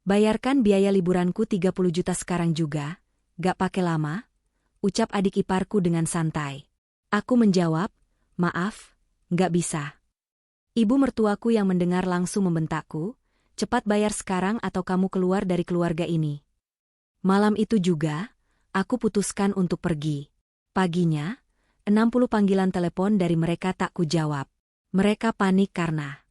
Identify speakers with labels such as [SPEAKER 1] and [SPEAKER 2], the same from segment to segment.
[SPEAKER 1] Bayarkan biaya liburanku 30 juta sekarang juga, gak pakai lama, ucap adik iparku dengan santai. Aku menjawab, maaf, gak bisa. Ibu mertuaku yang mendengar langsung membentakku, cepat bayar sekarang atau kamu keluar dari keluarga ini. Malam itu juga, aku putuskan untuk pergi. Paginya, 60 panggilan telepon dari mereka tak kujawab. Mereka panik karena.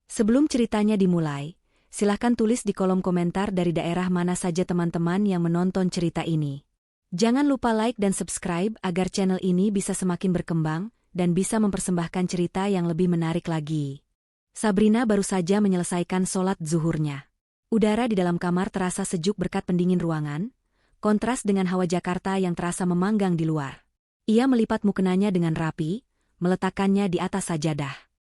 [SPEAKER 1] Sebelum ceritanya dimulai, silahkan tulis di kolom komentar dari daerah mana saja teman-teman yang menonton cerita ini. Jangan lupa like dan subscribe agar channel ini bisa semakin berkembang dan bisa mempersembahkan cerita yang lebih menarik lagi. Sabrina baru saja menyelesaikan sholat zuhurnya. Udara di dalam kamar terasa sejuk berkat pendingin ruangan, kontras dengan hawa Jakarta yang terasa memanggang di luar. Ia melipat mukenanya dengan rapi, meletakkannya di atas sajadah.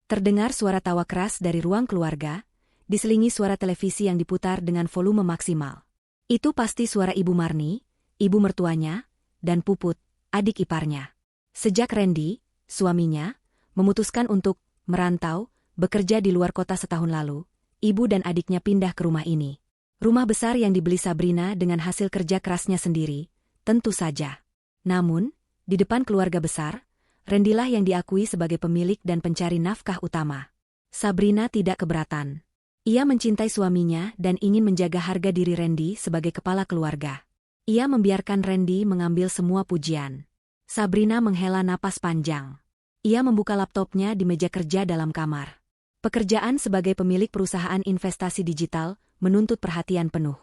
[SPEAKER 1] Terdengar suara tawa keras dari ruang keluarga, diselingi suara televisi yang diputar dengan volume maksimal. Itu pasti suara Ibu Marni, ibu mertuanya, dan Puput, adik iparnya. Sejak Randy, suaminya, memutuskan untuk merantau, bekerja di luar kota setahun lalu, ibu dan adiknya pindah ke rumah ini. Rumah besar yang dibeli Sabrina dengan hasil kerja kerasnya sendiri, tentu saja. Namun, di depan keluarga besar, Randy-lah yang diakui sebagai pemilik dan pencari nafkah utama. Sabrina tidak keberatan. Ia mencintai suaminya dan ingin menjaga harga diri Randy sebagai kepala keluarga. Ia membiarkan Randy mengambil semua pujian. Sabrina menghela napas panjang. Ia membuka laptopnya di meja kerja dalam kamar. Pekerjaan sebagai pemilik perusahaan investasi digital menuntut perhatian penuh.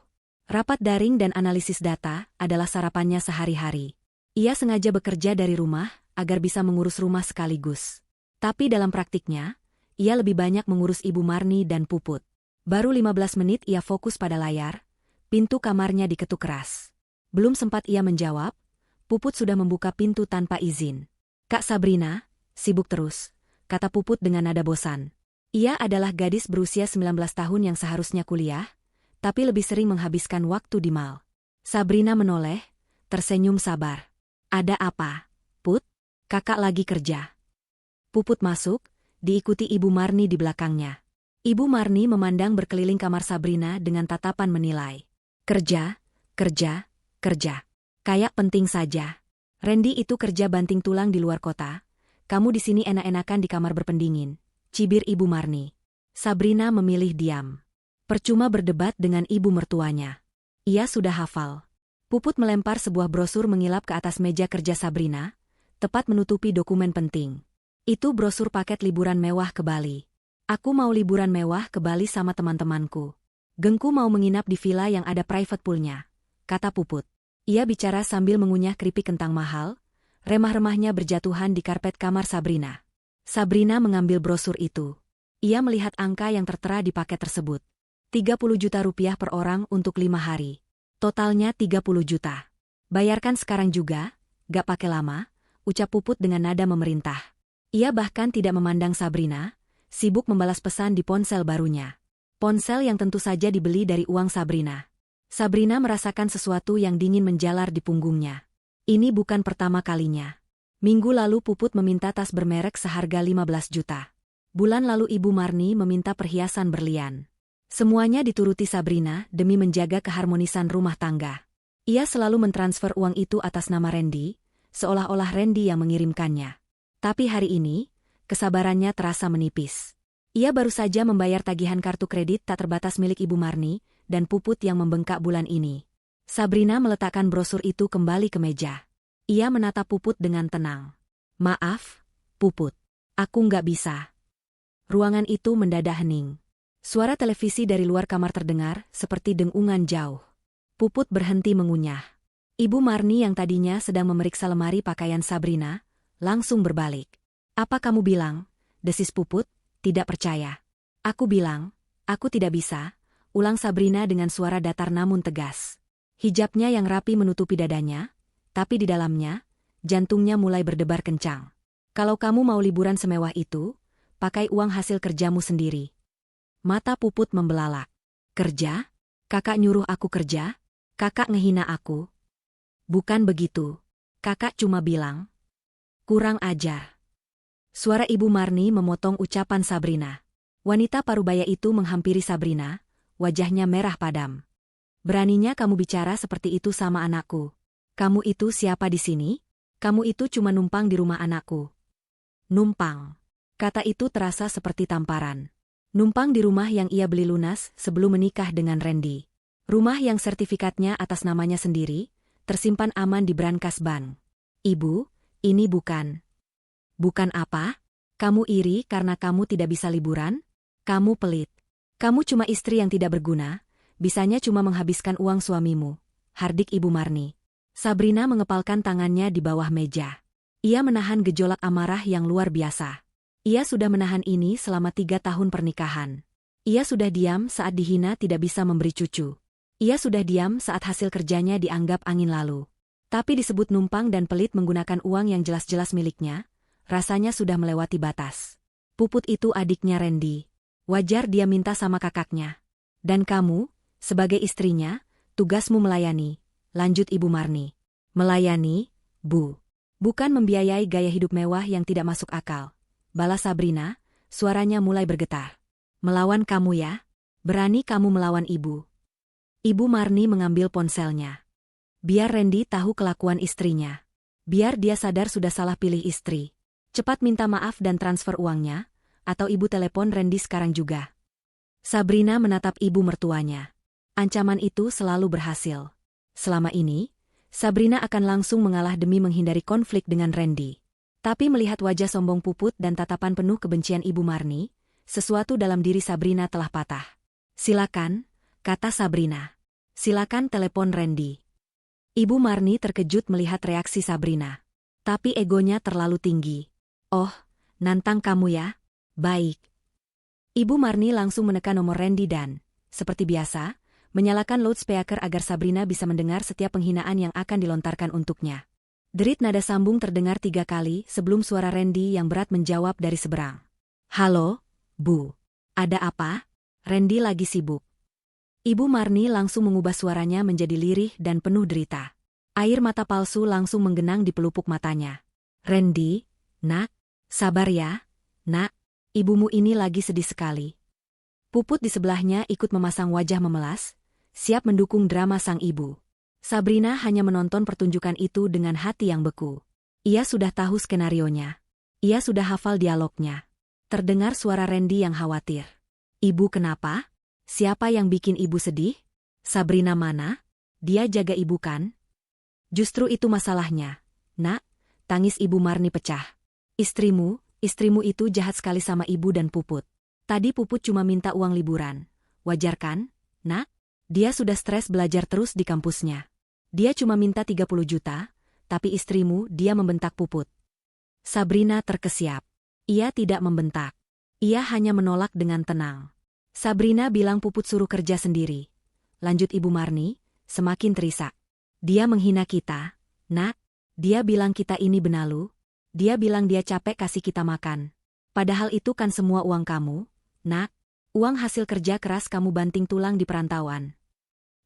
[SPEAKER 1] Rapat daring dan analisis data adalah sarapannya sehari-hari. Ia sengaja bekerja dari rumah agar bisa mengurus rumah sekaligus. Tapi dalam praktiknya, ia lebih banyak mengurus Ibu Marni dan Puput. Baru 15 menit ia fokus pada layar, pintu kamarnya diketuk keras. Belum sempat ia menjawab, Puput sudah membuka pintu tanpa izin. "Kak Sabrina, sibuk terus," kata Puput dengan nada bosan. Ia adalah gadis berusia 19 tahun yang seharusnya kuliah, tapi lebih sering menghabiskan waktu di mal. Sabrina menoleh, tersenyum sabar. "Ada apa, Put? Kakak lagi kerja." Puput masuk, diikuti Ibu Marni di belakangnya. Ibu Marni memandang berkeliling kamar Sabrina dengan tatapan menilai. "Kerja, kerja, kerja. Kayak penting saja. Randy itu kerja banting tulang di luar kota. Kamu di sini enak-enakan di kamar berpendingin," cibir Ibu Marni. Sabrina memilih diam. Percuma berdebat dengan ibu mertuanya. Ia sudah hafal. Puput melempar sebuah brosur mengilap ke atas meja kerja Sabrina, tepat menutupi dokumen penting. "Itu brosur paket liburan mewah ke Bali. Aku mau liburan mewah ke Bali sama teman-temanku. Gengku mau menginap di villa yang ada private poolnya," kata Puput. Ia bicara sambil mengunyah keripik kentang mahal, remah-remahnya berjatuhan di karpet kamar Sabrina. Sabrina mengambil brosur itu. Ia melihat angka yang tertera di paket tersebut. 30 juta rupiah per orang untuk 5 hari. Totalnya 30 juta. "Bayarkan sekarang juga, gak pakai lama," ucap Puput dengan nada memerintah. Ia bahkan tidak memandang Sabrina, sibuk membalas pesan di ponsel barunya. Ponsel yang tentu saja dibeli dari uang Sabrina. Sabrina merasakan sesuatu yang dingin menjalar di punggungnya. Ini bukan pertama kalinya. Minggu lalu Puput meminta tas bermerek seharga 15 juta. Bulan lalu Ibu Marni meminta perhiasan berlian. Semuanya dituruti Sabrina demi menjaga keharmonisan rumah tangga. Ia selalu mentransfer uang itu atas nama Randy, seolah-olah Randy yang mengirimkannya. Tapi hari ini, kesabarannya terasa menipis. Ia baru saja membayar tagihan kartu kredit tak terbatas milik Ibu Marni dan Puput yang membengkak bulan ini. Sabrina meletakkan brosur itu kembali ke meja. Ia menatap Puput dengan tenang. "Maaf, Puput. Aku nggak bisa." Ruangan itu mendadak hening. Suara televisi dari luar kamar terdengar seperti dengungan jauh. Puput berhenti mengunyah. Ibu Marni yang tadinya sedang memeriksa lemari pakaian Sabrina, langsung berbalik. "Apa kamu bilang?" desis Puput, tidak percaya. "Aku bilang, aku tidak bisa," ulang Sabrina dengan suara datar namun tegas. Hijabnya yang rapi menutupi dadanya, tapi di dalamnya, jantungnya mulai berdebar kencang. "Kalau kamu mau liburan semewah itu, pakai uang hasil kerjamu sendiri." Mata Puput membelalak. "Kerja? Kakak nyuruh aku kerja? Kakak ngehina aku?" "Bukan begitu. Kakak cuma bilang." "Kurang ajar." Suara Ibu Marni memotong ucapan Sabrina. Wanita parubaya itu menghampiri Sabrina, wajahnya merah padam. Beraninya kamu bicara seperti itu sama anakku. Kamu itu siapa di sini? Kamu itu cuma numpang di rumah anakku. Numpang. Kata itu terasa seperti tamparan. Numpang di rumah yang ia beli lunas sebelum menikah dengan Randy. Rumah yang sertifikatnya atas namanya sendiri, tersimpan aman di brankas bank. Ibu, ini bukan. Bukan apa? Kamu iri karena kamu tidak bisa liburan? Kamu pelit. Kamu cuma istri yang tidak berguna, bisanya cuma menghabiskan uang suamimu. Hardik Ibu Marni. Sabrina mengepalkan tangannya di bawah meja. Ia menahan gejolak amarah yang luar biasa. Ia sudah menahan ini selama 3 tahun pernikahan. Ia sudah diam saat dihina tidak bisa memberi cucu. Ia sudah diam saat hasil kerjanya dianggap angin lalu. Tapi disebut numpang dan pelit menggunakan uang yang jelas-jelas miliknya, rasanya sudah melewati batas. Puput itu adiknya Randy. Wajar dia minta sama kakaknya. Dan kamu, sebagai istrinya, tugasmu melayani, lanjut Ibu Marni. Melayani, Bu. Bukan membiayai gaya hidup mewah yang tidak masuk akal. Balas Sabrina, suaranya mulai bergetar. Melawan kamu ya? Berani kamu melawan ibu? Ibu Marni mengambil ponselnya. Biar Randy tahu kelakuan istrinya. Biar dia sadar sudah salah pilih istri. Cepat minta maaf dan transfer uangnya, atau ibu telepon Randy sekarang juga. Sabrina menatap ibu mertuanya. Ancaman itu selalu berhasil. Selama ini, Sabrina akan langsung mengalah demi menghindari konflik dengan Randy. Tapi melihat wajah sombong Puput dan tatapan penuh kebencian Ibu Marni, sesuatu dalam diri Sabrina telah patah. Silakan, kata Sabrina. Silakan telepon Randy. Ibu Marni terkejut melihat reaksi Sabrina. Tapi egonya terlalu tinggi. Oh, nantang kamu ya? Baik. Ibu Marni langsung menekan nomor Randy dan, seperti biasa, menyalakan loudspeaker agar Sabrina bisa mendengar setiap penghinaan yang akan dilontarkan untuknya. Derit nada sambung terdengar 3 kali sebelum suara Randy yang berat menjawab dari seberang. Halo, Bu. Ada apa? Randy lagi sibuk. Ibu Marni langsung mengubah suaranya menjadi lirih dan penuh derita. Air mata palsu langsung menggenang di pelupuk matanya. Randy, nak, sabar ya, nak, ibumu ini lagi sedih sekali. Puput di sebelahnya ikut memasang wajah memelas, siap mendukung drama sang ibu. Sabrina hanya menonton pertunjukan itu dengan hati yang beku. Ia sudah tahu skenarionya. Ia sudah hafal dialognya. Terdengar suara Randy yang khawatir. Ibu kenapa? Siapa yang bikin ibu sedih? Sabrina mana? Dia jaga ibu kan? Justru itu masalahnya. Nak, tangis Ibu Marni pecah. Istrimu itu jahat sekali sama ibu dan Puput. Tadi Puput cuma minta uang liburan. Wajar kan, nak? Dia sudah stres belajar terus di kampusnya. Dia cuma minta 30 juta, tapi istrimu dia membentak Puput. Sabrina terkesiap. Ia tidak membentak. Ia hanya menolak dengan tenang. Sabrina bilang Puput suruh kerja sendiri. Lanjut Ibu Marni, semakin terisak. Dia menghina kita, nak. Dia bilang kita ini benalu. Dia bilang dia capek kasih kita makan. Padahal itu kan semua uang kamu, nak. Uang hasil kerja keras kamu banting tulang di perantauan.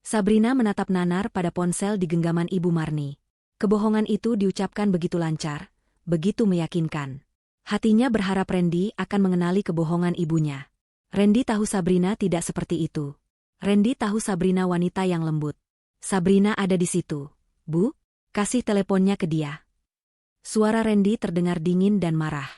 [SPEAKER 1] Sabrina menatap nanar pada ponsel di genggaman Ibu Marni. Kebohongan itu diucapkan begitu lancar, begitu meyakinkan. Hatinya berharap Randy akan mengenali kebohongan ibunya. Randy tahu Sabrina tidak seperti itu. Randy tahu Sabrina wanita yang lembut. Sabrina ada di situ. Bu, kasih teleponnya ke dia. Suara Randy terdengar dingin dan marah.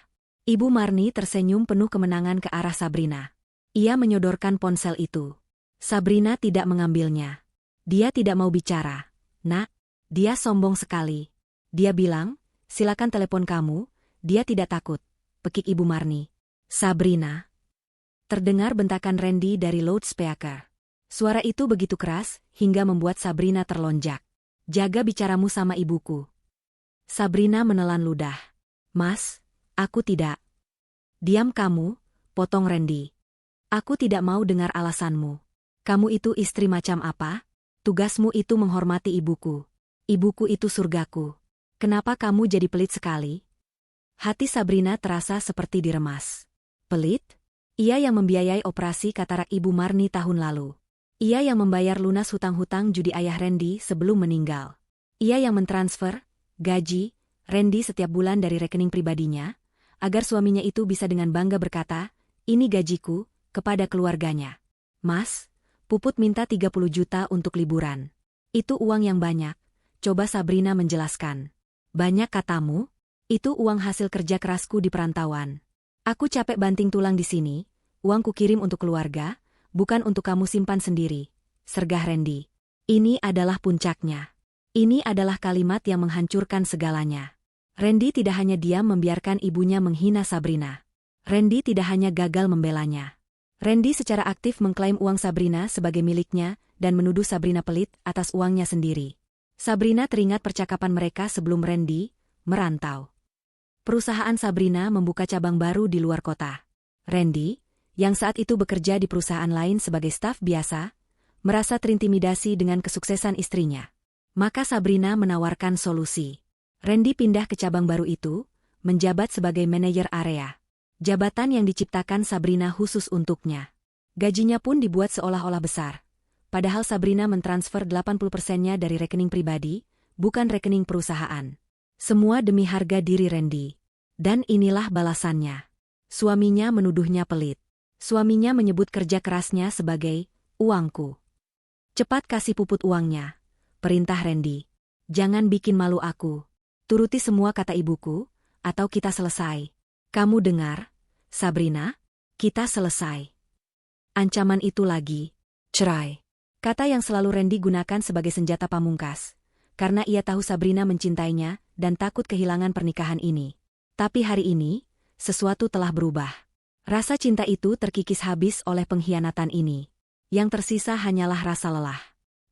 [SPEAKER 1] Ibu Marni tersenyum penuh kemenangan ke arah Sabrina. Ia menyodorkan ponsel itu. Sabrina tidak mengambilnya. Dia tidak mau bicara. Nak, dia sombong sekali. Dia bilang, silakan telepon kamu, dia tidak takut. Pekik Ibu Marni. Sabrina. Terdengar bentakan Randy dari loudspeaker. Suara itu begitu keras, hingga membuat Sabrina terlonjak. Jaga bicaramu sama ibuku. Sabrina menelan ludah. Mas, aku tidak. Diam kamu, potong Randy. Aku tidak mau dengar alasanmu. Kamu itu istri macam apa? Tugasmu itu menghormati ibuku. Ibuku itu surgaku. Kenapa kamu jadi pelit sekali? Hati Sabrina terasa seperti diremas. Pelit? Ia yang membiayai operasi katarak Ibu Marni tahun lalu. Ia yang membayar lunas hutang-hutang judi ayah Randy sebelum meninggal. Ia yang mentransfer gaji Randy setiap bulan dari rekening pribadinya, agar suaminya itu bisa dengan bangga berkata, ini gajiku, kepada keluarganya. Mas, Puput minta 30 juta untuk liburan. Itu uang yang banyak, coba Sabrina menjelaskan. Banyak katamu? Itu uang hasil kerja kerasku di perantauan. Aku capek banting tulang di sini, uangku kirim untuk keluarga, bukan untuk kamu simpan sendiri, sergah Randy. Ini adalah puncaknya. Ini adalah kalimat yang menghancurkan segalanya. Randy tidak hanya diam membiarkan ibunya menghina Sabrina. Randy tidak hanya gagal membelanya. Randy secara aktif mengklaim uang Sabrina sebagai miliknya dan menuduh Sabrina pelit atas uangnya sendiri. Sabrina teringat percakapan mereka sebelum Randy merantau. Perusahaan Sabrina membuka cabang baru di luar kota. Randy, yang saat itu bekerja di perusahaan lain sebagai staf biasa, merasa terintimidasi dengan kesuksesan istrinya. Maka Sabrina menawarkan solusi. Randy pindah ke cabang baru itu, menjabat sebagai manajer area. Jabatan yang diciptakan Sabrina khusus untuknya. Gajinya pun dibuat seolah-olah besar. Padahal Sabrina mentransfer 80%-nya dari rekening pribadi, bukan rekening perusahaan. Semua demi harga diri Randy. Dan inilah balasannya. Suaminya menuduhnya pelit. Suaminya menyebut kerja kerasnya sebagai uangku. Cepat kasih Puput uangnya, perintah Randy. Jangan bikin malu aku. Turuti semua kata ibuku, atau kita selesai. Kamu dengar? Sabrina, kita selesai. Ancaman itu lagi, cerai. Kata yang selalu Randy gunakan sebagai senjata pamungkas, karena ia tahu Sabrina mencintainya dan takut kehilangan pernikahan ini. Tapi hari ini, sesuatu telah berubah. Rasa cinta itu terkikis habis oleh pengkhianatan ini. Yang tersisa hanyalah rasa lelah.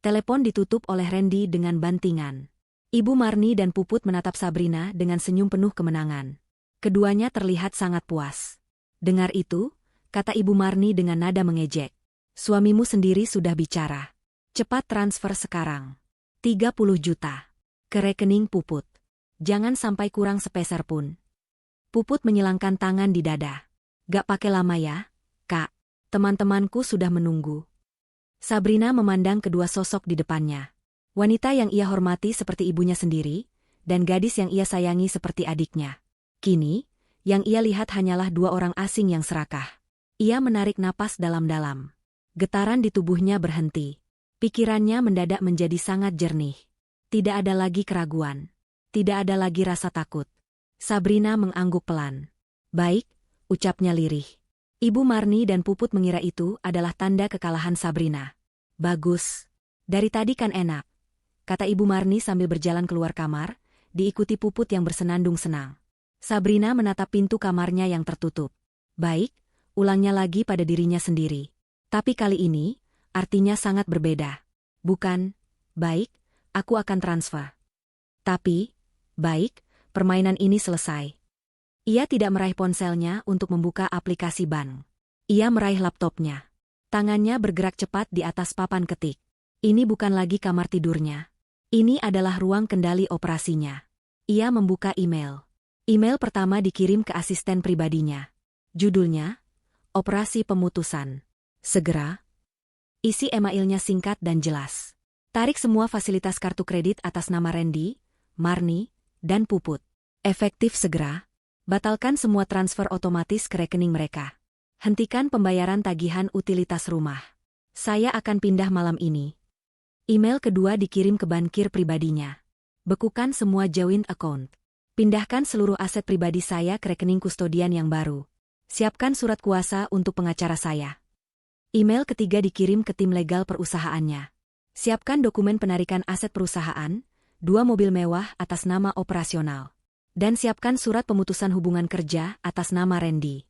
[SPEAKER 1] Telepon ditutup oleh Randy dengan bantingan. Ibu Marni dan Puput menatap Sabrina dengan senyum penuh kemenangan. Keduanya terlihat sangat puas. Dengar itu, kata Ibu Marni dengan nada mengejek. Suamimu sendiri sudah bicara. Cepat transfer sekarang. 30 juta. Ke rekening Puput. Jangan sampai kurang sepeser pun. Puput menyilangkan tangan di dada. Gak pakai lama ya, Kak. Teman-temanku sudah menunggu. Sabrina memandang kedua sosok di depannya. Wanita yang ia hormati seperti ibunya sendiri, dan gadis yang ia sayangi seperti adiknya. Kini, yang ia lihat hanyalah dua orang asing yang serakah. Ia menarik napas dalam-dalam. Getaran di tubuhnya berhenti. Pikirannya mendadak menjadi sangat jernih. Tidak ada lagi keraguan. Tidak ada lagi rasa takut. Sabrina mengangguk pelan. Baik, ucapnya lirih. Ibu Marni dan Puput mengira itu adalah tanda kekalahan Sabrina. Bagus. Dari tadi kan enak, kata Ibu Marni sambil berjalan keluar kamar, diikuti Puput yang bersenandung senang. Sabrina menatap pintu kamarnya yang tertutup. Baik, ulangnya lagi pada dirinya sendiri. Tapi kali ini, artinya sangat berbeda. Bukan, baik, aku akan transfer. Tapi, baik, permainan ini selesai. Ia tidak meraih ponselnya untuk membuka aplikasi bank. Ia meraih laptopnya. Tangannya bergerak cepat di atas papan ketik. Ini bukan lagi kamar tidurnya. Ini adalah ruang kendali operasinya. Ia membuka email. Email pertama dikirim ke asisten pribadinya. Judulnya, Operasi Pemutusan. Segera. Isi emailnya singkat dan jelas. Tarik semua fasilitas kartu kredit atas nama Randy, Marni, dan Puput. Efektif segera. Batalkan semua transfer otomatis ke rekening mereka. Hentikan pembayaran tagihan utilitas rumah. Saya akan pindah malam ini. Email kedua dikirim ke bankir pribadinya. Bekukan semua joint account. Pindahkan seluruh aset pribadi saya ke rekening kustodian yang baru. Siapkan surat kuasa untuk pengacara saya. Email ketiga dikirim ke tim legal perusahaannya. Siapkan dokumen penarikan aset perusahaan, 2 mobil mewah atas nama operasional. Dan siapkan surat pemutusan hubungan kerja atas nama Randy.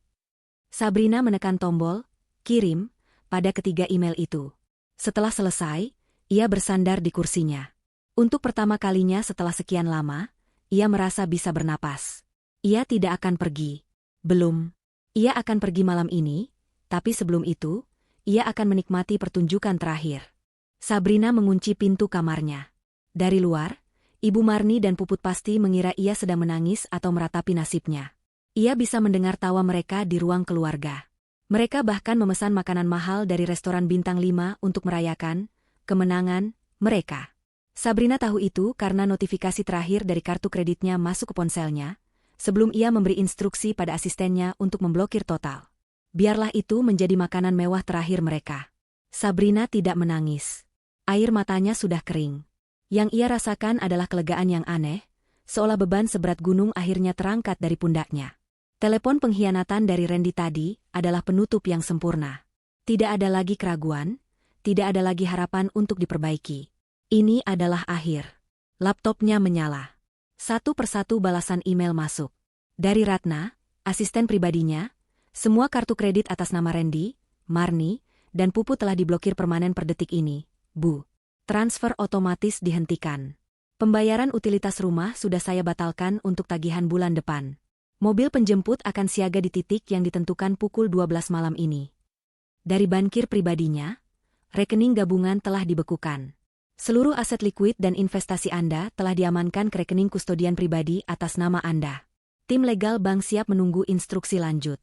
[SPEAKER 1] Sabrina menekan tombol, kirim, pada ketiga email itu. Setelah selesai, ia bersandar di kursinya. Untuk pertama kalinya setelah sekian lama, ia merasa bisa bernapas. Ia tidak akan pergi. Belum. Ia akan pergi malam ini, tapi sebelum itu, ia akan menikmati pertunjukan terakhir. Sabrina mengunci pintu kamarnya. Dari luar, Ibu Marni dan Puput pasti mengira ia sedang menangis atau meratapi nasibnya. Ia bisa mendengar tawa mereka di ruang keluarga. Mereka bahkan memesan makanan mahal dari restoran bintang 5 untuk merayakan kemenangan mereka. Sabrina tahu itu karena notifikasi terakhir dari kartu kreditnya masuk ke ponselnya, sebelum ia memberi instruksi pada asistennya untuk memblokir total. Biarlah itu menjadi makanan mewah terakhir mereka. Sabrina tidak menangis. Air matanya sudah kering. Yang ia rasakan adalah kelegaan yang aneh, seolah beban seberat gunung akhirnya terangkat dari pundaknya. Telepon pengkhianatan dari Randy tadi adalah penutup yang sempurna. Tidak ada lagi keraguan, tidak ada lagi harapan untuk diperbaiki. Ini adalah akhir. Laptopnya menyala. Satu persatu balasan email masuk. Dari Ratna, asisten pribadinya, semua kartu kredit atas nama Randy, Marni, dan Puput telah diblokir permanen per detik ini, Bu. Transfer otomatis dihentikan. Pembayaran utilitas rumah sudah saya batalkan untuk tagihan bulan depan. Mobil penjemput akan siaga di titik yang ditentukan pukul 12 malam ini. Dari bankir pribadinya, rekening gabungan telah dibekukan. Seluruh aset likuid dan investasi Anda telah diamankan ke rekening kustodian pribadi atas nama Anda. Tim legal bank siap menunggu instruksi lanjut.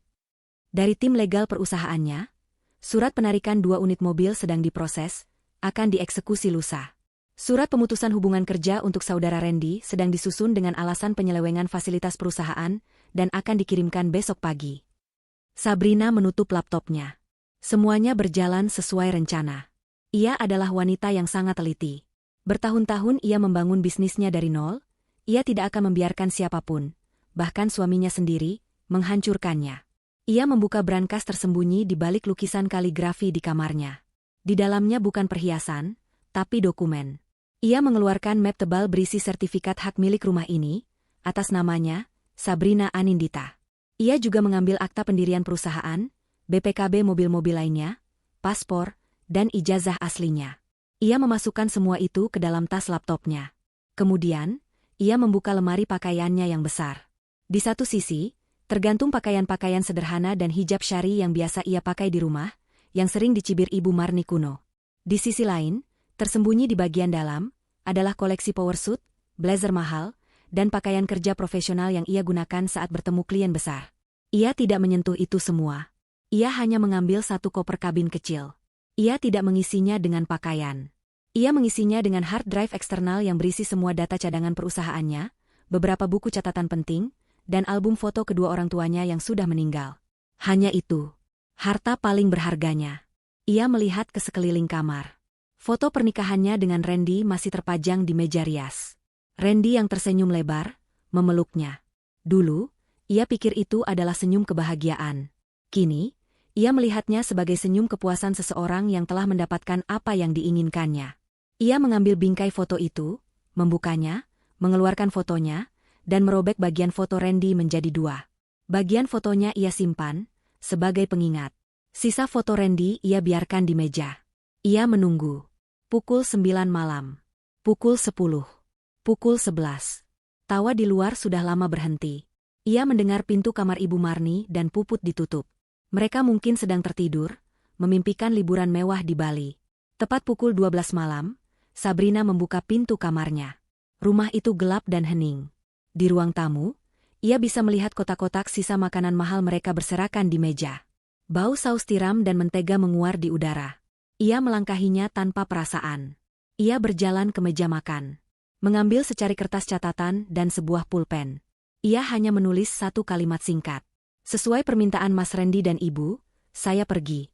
[SPEAKER 1] Dari tim legal perusahaannya, surat penarikan 2 unit mobil sedang diproses, akan dieksekusi lusa. Surat pemutusan hubungan kerja untuk saudara Randy sedang disusun dengan alasan penyelewengan fasilitas perusahaan dan akan dikirimkan besok pagi. Sabrina menutup laptopnya. Semuanya berjalan sesuai rencana. Ia adalah wanita yang sangat teliti. Bertahun-tahun ia membangun bisnisnya dari nol, ia tidak akan membiarkan siapapun, bahkan suaminya sendiri, menghancurkannya. Ia membuka brankas tersembunyi di balik lukisan kaligrafi di kamarnya. Di dalamnya bukan perhiasan, tapi dokumen. Ia mengeluarkan map tebal berisi sertifikat hak milik rumah ini, atas namanya, Sabrina Anindita. Ia juga mengambil akta pendirian perusahaan, BPKB mobil-mobil lainnya, paspor, dan ijazah aslinya. Ia memasukkan semua itu ke dalam tas laptopnya. Kemudian, ia membuka lemari pakaiannya yang besar. Di satu sisi, tergantung pakaian-pakaian sederhana dan hijab syari yang biasa ia pakai di rumah, yang sering dicibir Ibu Marni kuno. Di sisi lain, tersembunyi di bagian dalam, adalah koleksi powersuit, blazer mahal, dan pakaian kerja profesional yang ia gunakan saat bertemu klien besar. Ia tidak menyentuh itu semua. Ia hanya mengambil satu koper kabin kecil. Ia tidak mengisinya dengan pakaian. Ia mengisinya dengan hard drive eksternal yang berisi semua data cadangan perusahaannya, beberapa buku catatan penting, dan album foto kedua orang tuanya yang sudah meninggal. Hanya itu. Harta paling berharganya. Ia melihat ke sekeliling kamar. Foto pernikahannya dengan Randy masih terpajang di meja rias. Randy yang tersenyum lebar, memeluknya. Dulu, ia pikir itu adalah senyum kebahagiaan. Kini, ia melihatnya sebagai senyum kepuasan seseorang yang telah mendapatkan apa yang diinginkannya. Ia mengambil bingkai foto itu, membukanya, mengeluarkan fotonya, dan merobek bagian foto Randy menjadi 2. Bagian fotonya ia simpan, sebagai pengingat. Sisa foto Randy ia biarkan di meja. Ia menunggu. Pukul 9 malam. Pukul 10. Pukul 11. Tawa di luar sudah lama berhenti. Ia mendengar pintu kamar Ibu Marni dan Puput ditutup. Mereka mungkin sedang tertidur, memimpikan liburan mewah di Bali. Tepat pukul 12 malam, Sabrina membuka pintu kamarnya. Rumah itu gelap dan hening. Di ruang tamu, ia bisa melihat kotak-kotak sisa makanan mahal mereka berserakan di meja. Bau saus tiram dan mentega menguar di udara. Ia melangkahinya tanpa perasaan. Ia berjalan ke meja makan. Mengambil secari kertas catatan dan sebuah pulpen. Ia hanya menulis satu kalimat singkat. Sesuai permintaan Mas Randy dan Ibu, saya pergi.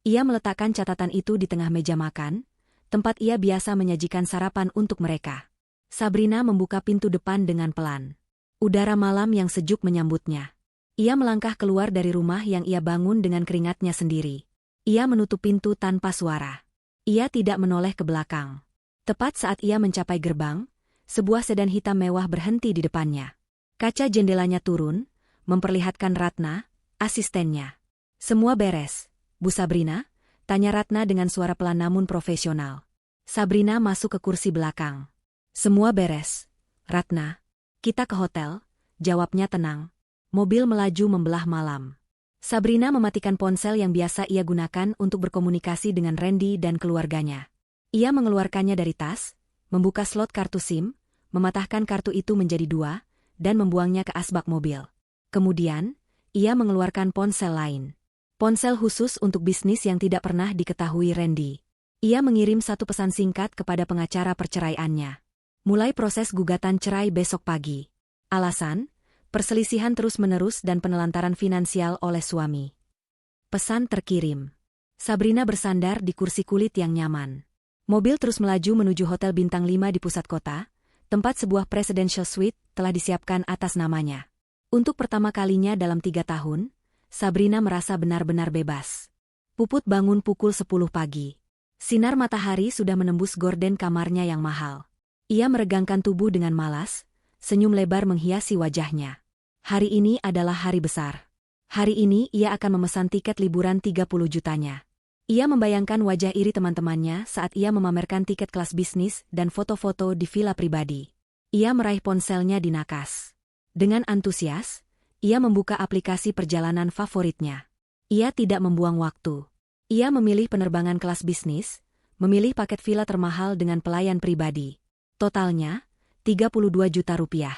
[SPEAKER 1] Ia meletakkan catatan itu di tengah meja makan, tempat ia biasa menyajikan sarapan untuk mereka. Sabrina membuka pintu depan dengan pelan. Udara malam yang sejuk menyambutnya. Ia melangkah keluar dari rumah yang ia bangun dengan keringatnya sendiri. Ia menutup pintu tanpa suara. Ia tidak menoleh ke belakang. Tepat saat ia mencapai gerbang, sebuah sedan hitam mewah berhenti di depannya. Kaca jendelanya turun, memperlihatkan Ratna, asistennya. Semua beres, Bu Sabrina? Tanya Ratna dengan suara pelan namun profesional. Sabrina masuk ke kursi belakang. Semua beres, Ratna. Kita ke hotel, jawabnya tenang. Mobil melaju membelah malam. Sabrina mematikan ponsel yang biasa ia gunakan untuk berkomunikasi dengan Randy dan keluarganya. Ia mengeluarkannya dari tas, membuka slot kartu SIM, mematahkan kartu itu menjadi 2, dan membuangnya ke asbak mobil. Kemudian, ia mengeluarkan ponsel lain. Ponsel khusus untuk bisnis yang tidak pernah diketahui Randy. Ia mengirim satu pesan singkat kepada pengacara perceraiannya. Mulai proses gugatan cerai besok pagi. Alasan, perselisihan terus-menerus dan penelantaran finansial oleh suami. Pesan terkirim. Sabrina bersandar di kursi kulit yang nyaman. Mobil terus melaju menuju Hotel Bintang 5 di pusat kota, tempat sebuah presidential suite telah disiapkan atas namanya. Untuk pertama kalinya dalam 3 tahun, Sabrina merasa benar-benar bebas. Puput bangun pukul 10 pagi. Sinar matahari sudah menembus gorden kamarnya yang mahal. Ia meregangkan tubuh dengan malas, senyum lebar menghiasi wajahnya. Hari ini adalah hari besar. Hari ini ia akan memesan tiket liburan 30 jutanya. Ia membayangkan wajah iri teman-temannya saat ia memamerkan tiket kelas bisnis dan foto-foto di villa pribadi. Ia meraih ponselnya di nakas. Dengan antusias, ia membuka aplikasi perjalanan favoritnya. Ia tidak membuang waktu. Ia memilih penerbangan kelas bisnis, memilih paket villa termahal dengan pelayan pribadi. Totalnya, 32 juta rupiah.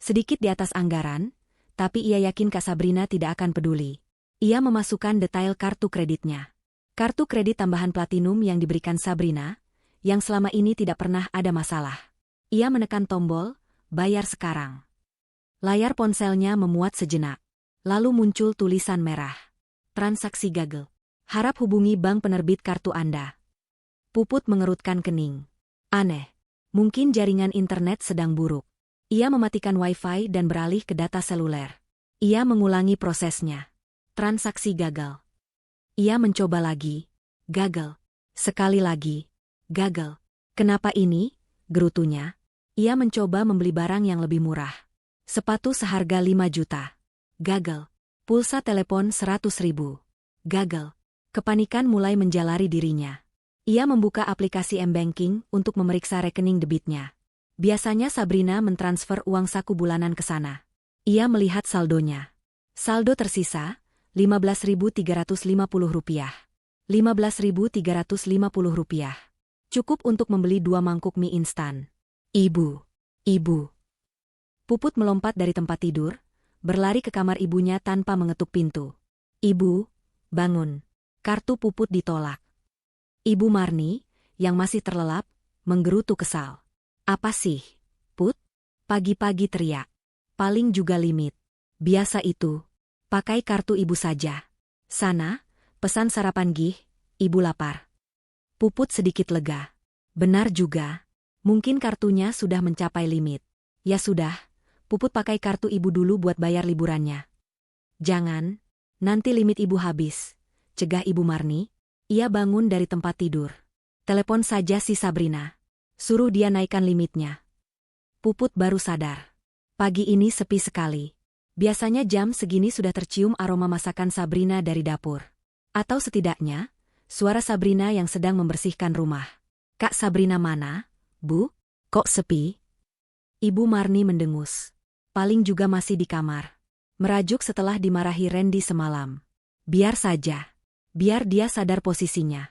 [SPEAKER 1] Sedikit di atas anggaran, tapi ia yakin Kak Sabrina tidak akan peduli. Ia memasukkan detail kartu kreditnya. Kartu kredit tambahan platinum yang diberikan Sabrina, yang selama ini tidak pernah ada masalah. Ia menekan tombol, bayar sekarang. Layar ponselnya memuat sejenak. Lalu muncul tulisan merah. Transaksi gagal. Harap hubungi bank penerbit kartu Anda. Puput mengerutkan kening. Aneh. Mungkin jaringan internet sedang buruk. Ia mematikan wifi dan beralih ke data seluler. Ia mengulangi prosesnya. Transaksi gagal. Ia mencoba lagi. Gagal. Sekali lagi. Gagal. Kenapa ini? Gerutunya. Ia mencoba membeli barang yang lebih murah. Sepatu seharga 5 juta. Gagal. Pulsa telepon 100.000. Gagal. Kepanikan mulai menjalari dirinya. Ia membuka aplikasi M-Banking untuk memeriksa rekening debitnya. Biasanya Sabrina mentransfer uang saku bulanan ke sana. Ia melihat saldonya. Saldo tersisa, Rp15.350. Rp15.350. Cukup untuk membeli 2 mangkuk mie instan. Ibu. Puput melompat dari tempat tidur, berlari ke kamar ibunya tanpa mengetuk pintu. Ibu, bangun. Kartu Puput ditolak. Ibu Marni, yang masih terlelap, menggerutu kesal. Apa sih, Put? Pagi-pagi teriak. Paling juga limit. Biasa itu. Pakai kartu ibu saja. Sana, pesan sarapan gih, ibu lapar. Puput sedikit lega. Benar juga. Mungkin kartunya sudah mencapai limit. Ya sudah, Puput pakai kartu ibu dulu buat bayar liburannya. Jangan, nanti limit ibu habis. Cegah Ibu Marni. Ia bangun dari tempat tidur. Telepon saja si Sabrina. Suruh dia naikkan limitnya. Puput baru sadar. Pagi ini sepi sekali. Biasanya jam segini sudah tercium aroma masakan Sabrina dari dapur. Atau setidaknya, suara Sabrina yang sedang membersihkan rumah. Kak Sabrina mana, Bu? Kok sepi? Ibu Marni mendengus. Paling juga masih di kamar. Merajuk setelah dimarahi Randy semalam. Biar saja. Biar dia sadar posisinya.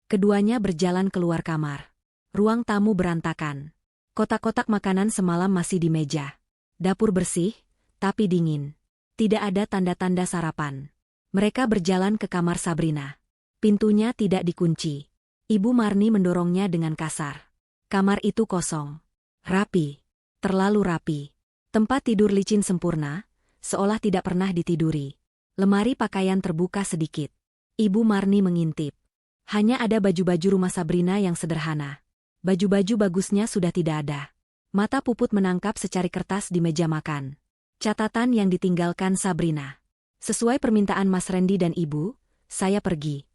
[SPEAKER 1] Keduanya berjalan keluar kamar. Ruang tamu berantakan. Kotak-kotak makanan semalam masih di meja. Dapur bersih, tapi dingin. Tidak ada tanda-tanda sarapan. Mereka berjalan ke kamar Sabrina. Pintunya tidak dikunci. Ibu Marni mendorongnya dengan kasar. Kamar itu kosong. Rapi. Terlalu rapi. Tempat tidur licin sempurna, seolah tidak pernah ditiduri. Lemari pakaian terbuka sedikit. Ibu Marni mengintip. Hanya ada baju-baju rumah Sabrina yang sederhana. Baju-baju bagusnya sudah tidak ada. Mata Puput menangkap secari kertas di meja makan. Catatan yang ditinggalkan Sabrina. Sesuai permintaan Mas Randy dan Ibu, saya pergi.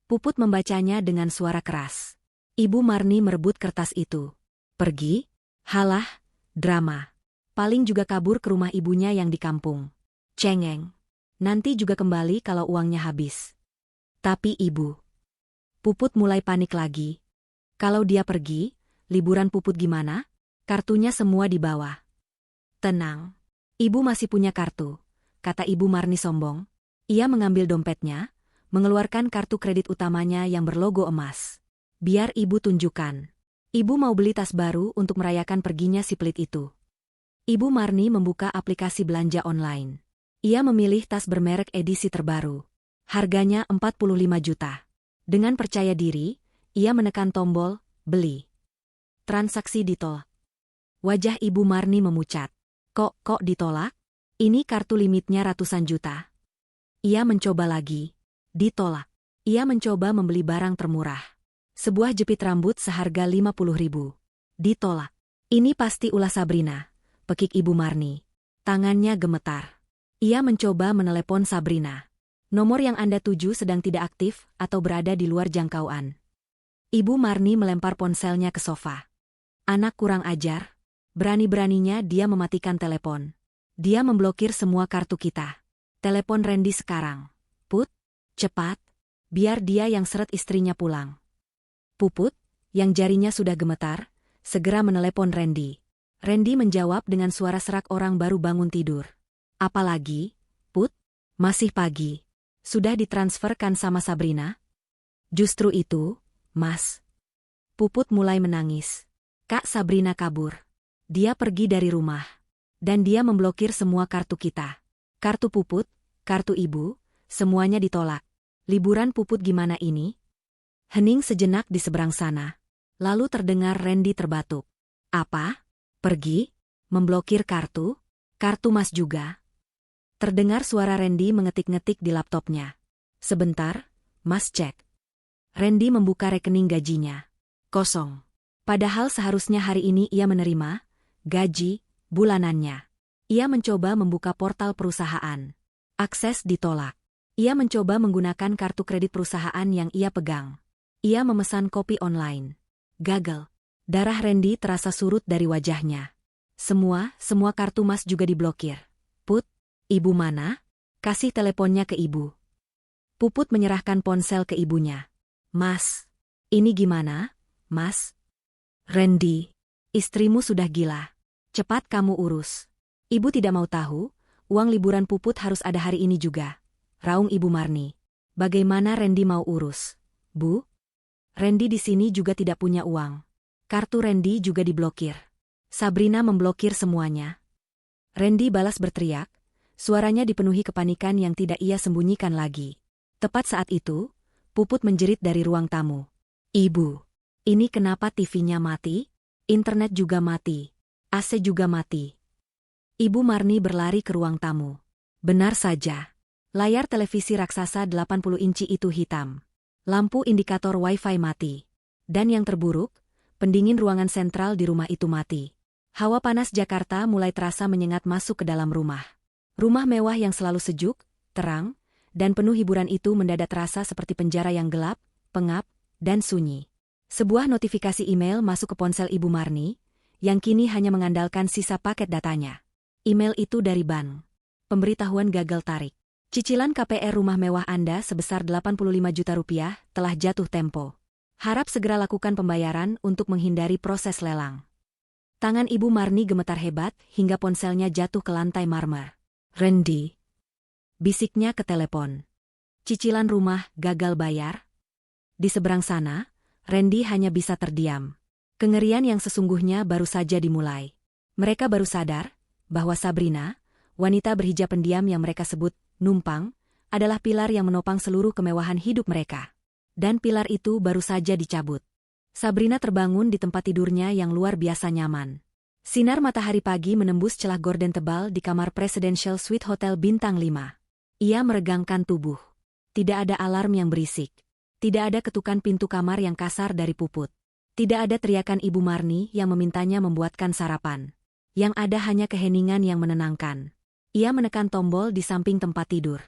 [SPEAKER 1] Puput membacanya dengan suara keras. Ibu Marni merebut kertas itu. Pergi? Halah, drama. Paling juga kabur ke rumah ibunya yang di kampung. Cengeng. Nanti juga kembali kalau uangnya habis. Tapi Ibu. Puput mulai panik lagi. Kalau dia pergi, liburan Puput gimana? Kartunya semua dibawa. Tenang. Ibu masih punya kartu, kata Ibu Marni sombong. Ia mengambil dompetnya, mengeluarkan kartu kredit utamanya yang berlogo emas. Biar Ibu tunjukkan. Ibu mau beli tas baru untuk merayakan perginya si pelit itu. Ibu Marni membuka aplikasi belanja online. Ia memilih tas bermerek edisi terbaru. Harganya 45 juta. Dengan percaya diri, ia menekan tombol, beli. Transaksi ditolak. Wajah Ibu Marni memucat. Kok ditolak? Ini kartu limitnya ratusan juta. Ia mencoba lagi. Ditolak. Ia mencoba membeli barang termurah. Sebuah jepit rambut seharga 50.000. Ditolak. Ini pasti ulah Sabrina, pekik Ibu Marni. Tangannya gemetar. Ia mencoba menelepon Sabrina. Nomor yang Anda tuju sedang tidak aktif atau berada di luar jangkauan. Ibu Marni melempar ponselnya ke sofa. Anak kurang ajar. Berani-beraninya dia mematikan telepon. Dia memblokir semua kartu kita. Telepon Randy sekarang. Put, cepat. Biar dia yang seret istrinya pulang. Puput, yang jarinya sudah gemetar, segera menelepon Randy. Randy menjawab dengan suara serak orang baru bangun tidur. Apalagi, Put? Masih pagi. Sudah ditransferkan sama Sabrina? Justru itu, Mas. Puput mulai menangis. Kak Sabrina kabur. Dia pergi dari rumah. Dan dia memblokir semua kartu kita. Kartu Puput, kartu ibu, semuanya ditolak. Liburan Puput gimana ini? Hening sejenak di seberang sana. Lalu terdengar Randy terbatuk. Apa? Pergi? Memblokir kartu? Kartu Mas juga? Terdengar suara Randy mengetik-ngetik di laptopnya. Sebentar, Mas cek. Randy membuka rekening gajinya. Kosong. Padahal seharusnya hari ini ia menerima gaji bulanannya. Ia mencoba membuka portal perusahaan. Akses ditolak. Ia mencoba menggunakan kartu kredit perusahaan yang ia pegang. Ia memesan kopi online. Gagal. Darah Randy terasa surut dari wajahnya. Semua kartu Mas juga diblokir. Put, ibu mana? Kasih teleponnya ke ibu. Puput menyerahkan ponsel ke ibunya. Mas, ini gimana, Mas? Randy, istrimu sudah gila. Cepat kamu urus. Ibu tidak mau tahu, uang liburan Puput harus ada hari ini juga. Raung Ibu Marni. Bagaimana Randy mau urus? Bu? Randy di sini juga tidak punya uang. Kartu Randy juga diblokir. Sabrina memblokir semuanya. Randy balas berteriak. Suaranya dipenuhi kepanikan yang tidak ia sembunyikan lagi. Tepat saat itu, Puput menjerit dari ruang tamu. Ibu, ini kenapa TV-nya mati? Internet juga mati. AC juga mati. Ibu Marni berlari ke ruang tamu. Benar saja. Layar televisi raksasa 80 inci itu hitam. Lampu indikator Wi-Fi mati. Dan yang terburuk, pendingin ruangan sentral di rumah itu mati. Hawa panas Jakarta mulai terasa menyengat masuk ke dalam rumah. Rumah mewah yang selalu sejuk, terang, dan penuh hiburan itu mendadak terasa seperti penjara yang gelap, pengap, dan sunyi. Sebuah notifikasi email masuk ke ponsel Ibu Marni, yang kini hanya mengandalkan sisa paket datanya. Email itu dari bank. Pemberitahuan gagal tarik. Cicilan KPR rumah mewah Anda sebesar 85 juta rupiah telah jatuh tempo. Harap segera lakukan pembayaran untuk menghindari proses lelang. Tangan Ibu Marni gemetar hebat hingga ponselnya jatuh ke lantai marmer. Randy. Bisiknya ke telepon. Cicilan rumah gagal bayar? Di seberang sana, Randy hanya bisa terdiam. Kengerian yang sesungguhnya baru saja dimulai. Mereka baru sadar bahwa Sabrina, wanita berhijab pendiam yang mereka sebut numpang, adalah pilar yang menopang seluruh kemewahan hidup mereka. Dan pilar itu baru saja dicabut. Sabrina terbangun di tempat tidurnya yang luar biasa nyaman. Sinar matahari pagi menembus celah gorden tebal di kamar Presidential Suite Hotel Bintang 5. Ia meregangkan tubuh. Tidak ada alarm yang berisik. Tidak ada ketukan pintu kamar yang kasar dari Puput. Tidak ada teriakan Ibu Marni yang memintanya membuatkan sarapan. Yang ada hanya keheningan yang menenangkan. Ia menekan tombol di samping tempat tidur.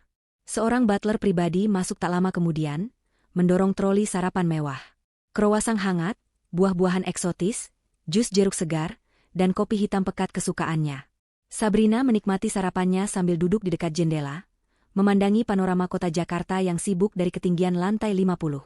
[SPEAKER 1] Seorang butler pribadi masuk tak lama kemudian, mendorong troli sarapan mewah. Kroasang hangat, buah-buahan eksotis, jus jeruk segar, dan kopi hitam pekat kesukaannya. Sabrina menikmati sarapannya sambil duduk di dekat jendela, memandangi panorama kota Jakarta yang sibuk dari ketinggian lantai 50.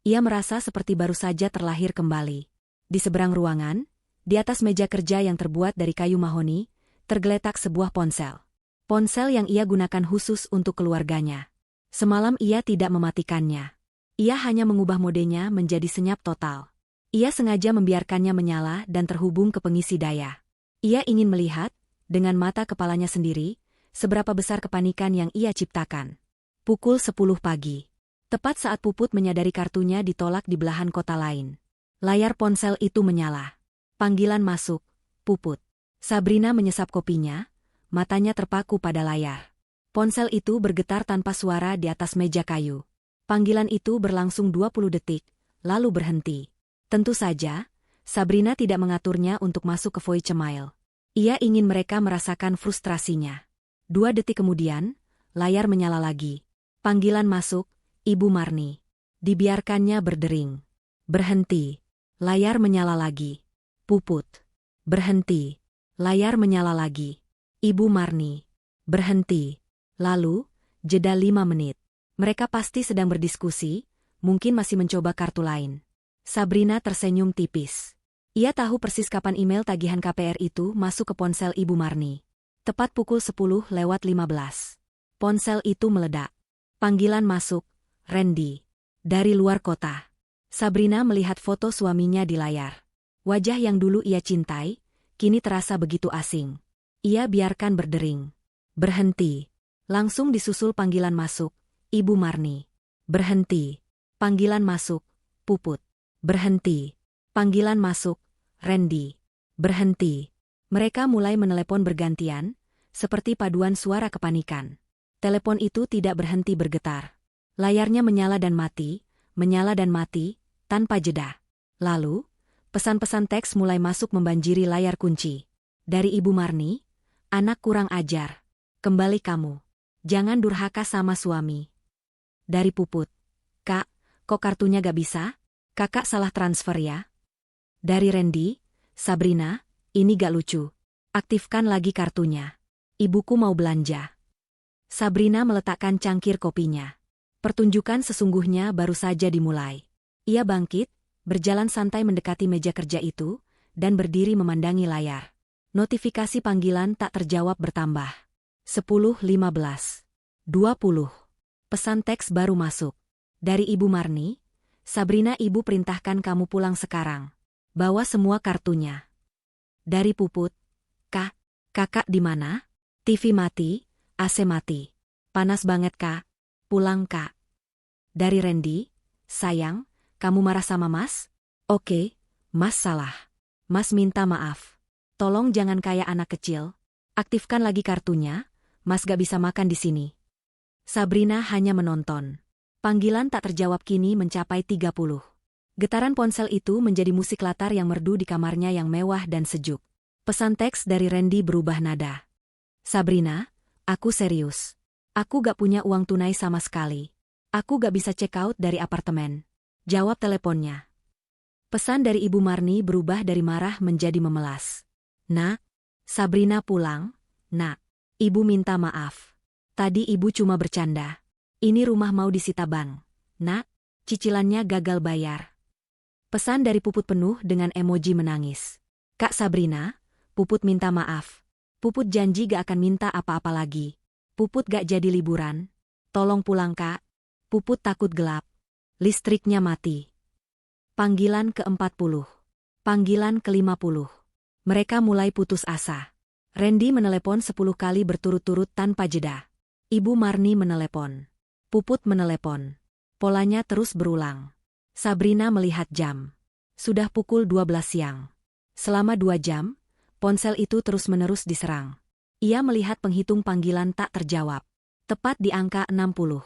[SPEAKER 1] Ia merasa seperti baru saja terlahir kembali. Di seberang ruangan, di atas meja kerja yang terbuat dari kayu mahoni, tergeletak sebuah ponsel. Ponsel yang ia gunakan khusus untuk keluarganya. Semalam ia tidak mematikannya. Ia hanya mengubah modenya menjadi senyap total. Ia sengaja membiarkannya menyala dan terhubung ke pengisi daya. Ia ingin melihat, dengan mata kepalanya sendiri, seberapa besar kepanikan yang ia ciptakan. Pukul 10 pagi. Tepat saat Puput menyadari kartunya ditolak di belahan kota lain. Layar ponsel itu menyala. Panggilan masuk, Puput. Sabrina menyesap kopinya, matanya terpaku pada layar. Ponsel itu bergetar tanpa suara di atas meja kayu. Panggilan itu berlangsung 20 detik, lalu berhenti. Tentu saja, Sabrina tidak mengaturnya untuk masuk ke voicemail. Ia ingin mereka merasakan frustrasinya. 2 detik kemudian, layar menyala lagi. Panggilan masuk, Ibu Marni. Dibiarkannya berdering. Berhenti. Layar menyala lagi. Puput. Berhenti. Layar menyala lagi. Ibu Marni. Berhenti. Lalu, jeda 5 menit. Mereka pasti sedang berdiskusi, mungkin masih mencoba kartu lain. Sabrina tersenyum tipis. Ia tahu persis kapan email tagihan KPR itu masuk ke ponsel Ibu Marni. Tepat pukul 10:15. Ponsel itu meledak. Panggilan masuk, Randy. Dari luar kota. Sabrina melihat foto suaminya di layar. Wajah yang dulu ia cintai, kini terasa begitu asing. Ia biarkan berdering. Berhenti. Langsung disusul panggilan masuk, Ibu Marni. Berhenti. Panggilan masuk, Puput. Berhenti. Panggilan masuk, Randy. Berhenti. Mereka mulai menelepon bergantian, seperti paduan suara kepanikan. Telepon itu tidak berhenti bergetar. Layarnya menyala dan mati, tanpa jeda. Lalu, pesan-pesan teks mulai masuk membanjiri layar kunci. Dari Ibu Marni, anak kurang ajar. Kembali kamu. Jangan durhaka sama suami. Dari Puput. Kak, kok kartunya gak bisa? Kakak salah transfer ya? Dari Randy, Sabrina, ini gak lucu. Aktifkan lagi kartunya. Ibuku mau belanja. Sabrina meletakkan cangkir kopinya. Pertunjukan sesungguhnya baru saja dimulai. Ia bangkit, berjalan santai mendekati meja kerja itu, dan berdiri memandangi layar. Notifikasi panggilan tak terjawab bertambah. 10:15. 20. Pesan teks baru masuk. Dari Ibu Marni, Sabrina, ibu perintahkan kamu pulang sekarang. Bawa semua kartunya. Dari Puput, Kak, kakak di mana? TV mati, AC mati. Panas banget kak. Pulang kak. Dari Randy, sayang, kamu marah sama Mas? Oke, Mas salah. Mas minta maaf. Tolong jangan kayak anak kecil. Aktifkan lagi kartunya, Mas gak bisa makan di sini. Sabrina hanya menonton. Panggilan tak terjawab kini mencapai 30. Getaran ponsel itu menjadi musik latar yang merdu di kamarnya yang mewah dan sejuk. Pesan teks dari Randy berubah nada. Sabrina, aku serius. Aku gak punya uang tunai sama sekali. Aku gak bisa check out dari apartemen. Jawab teleponnya. Pesan dari Ibu Marni berubah dari marah menjadi memelas. Nak, Sabrina pulang. Nak, ibu minta maaf. Tadi ibu cuma bercanda. Ini rumah mau disita bank. Nak, cicilannya gagal bayar. Pesan dari Puput penuh dengan emoji menangis. Kak Sabrina, Puput minta maaf. Puput janji gak akan minta apa-apa lagi. Puput gak jadi liburan. Tolong pulang kak. Puput takut gelap. Listriknya mati. Panggilan ke-40. Panggilan ke-50. Mereka mulai putus asa. Randy menelepon 10 kali berturut-turut tanpa jeda. Ibu Marni menelepon. Puput menelepon. Polanya terus berulang. Sabrina melihat jam. Sudah pukul 12 siang. Selama 2 jam, ponsel itu terus-menerus diserang. Ia melihat penghitung panggilan tak terjawab. Tepat di angka 60.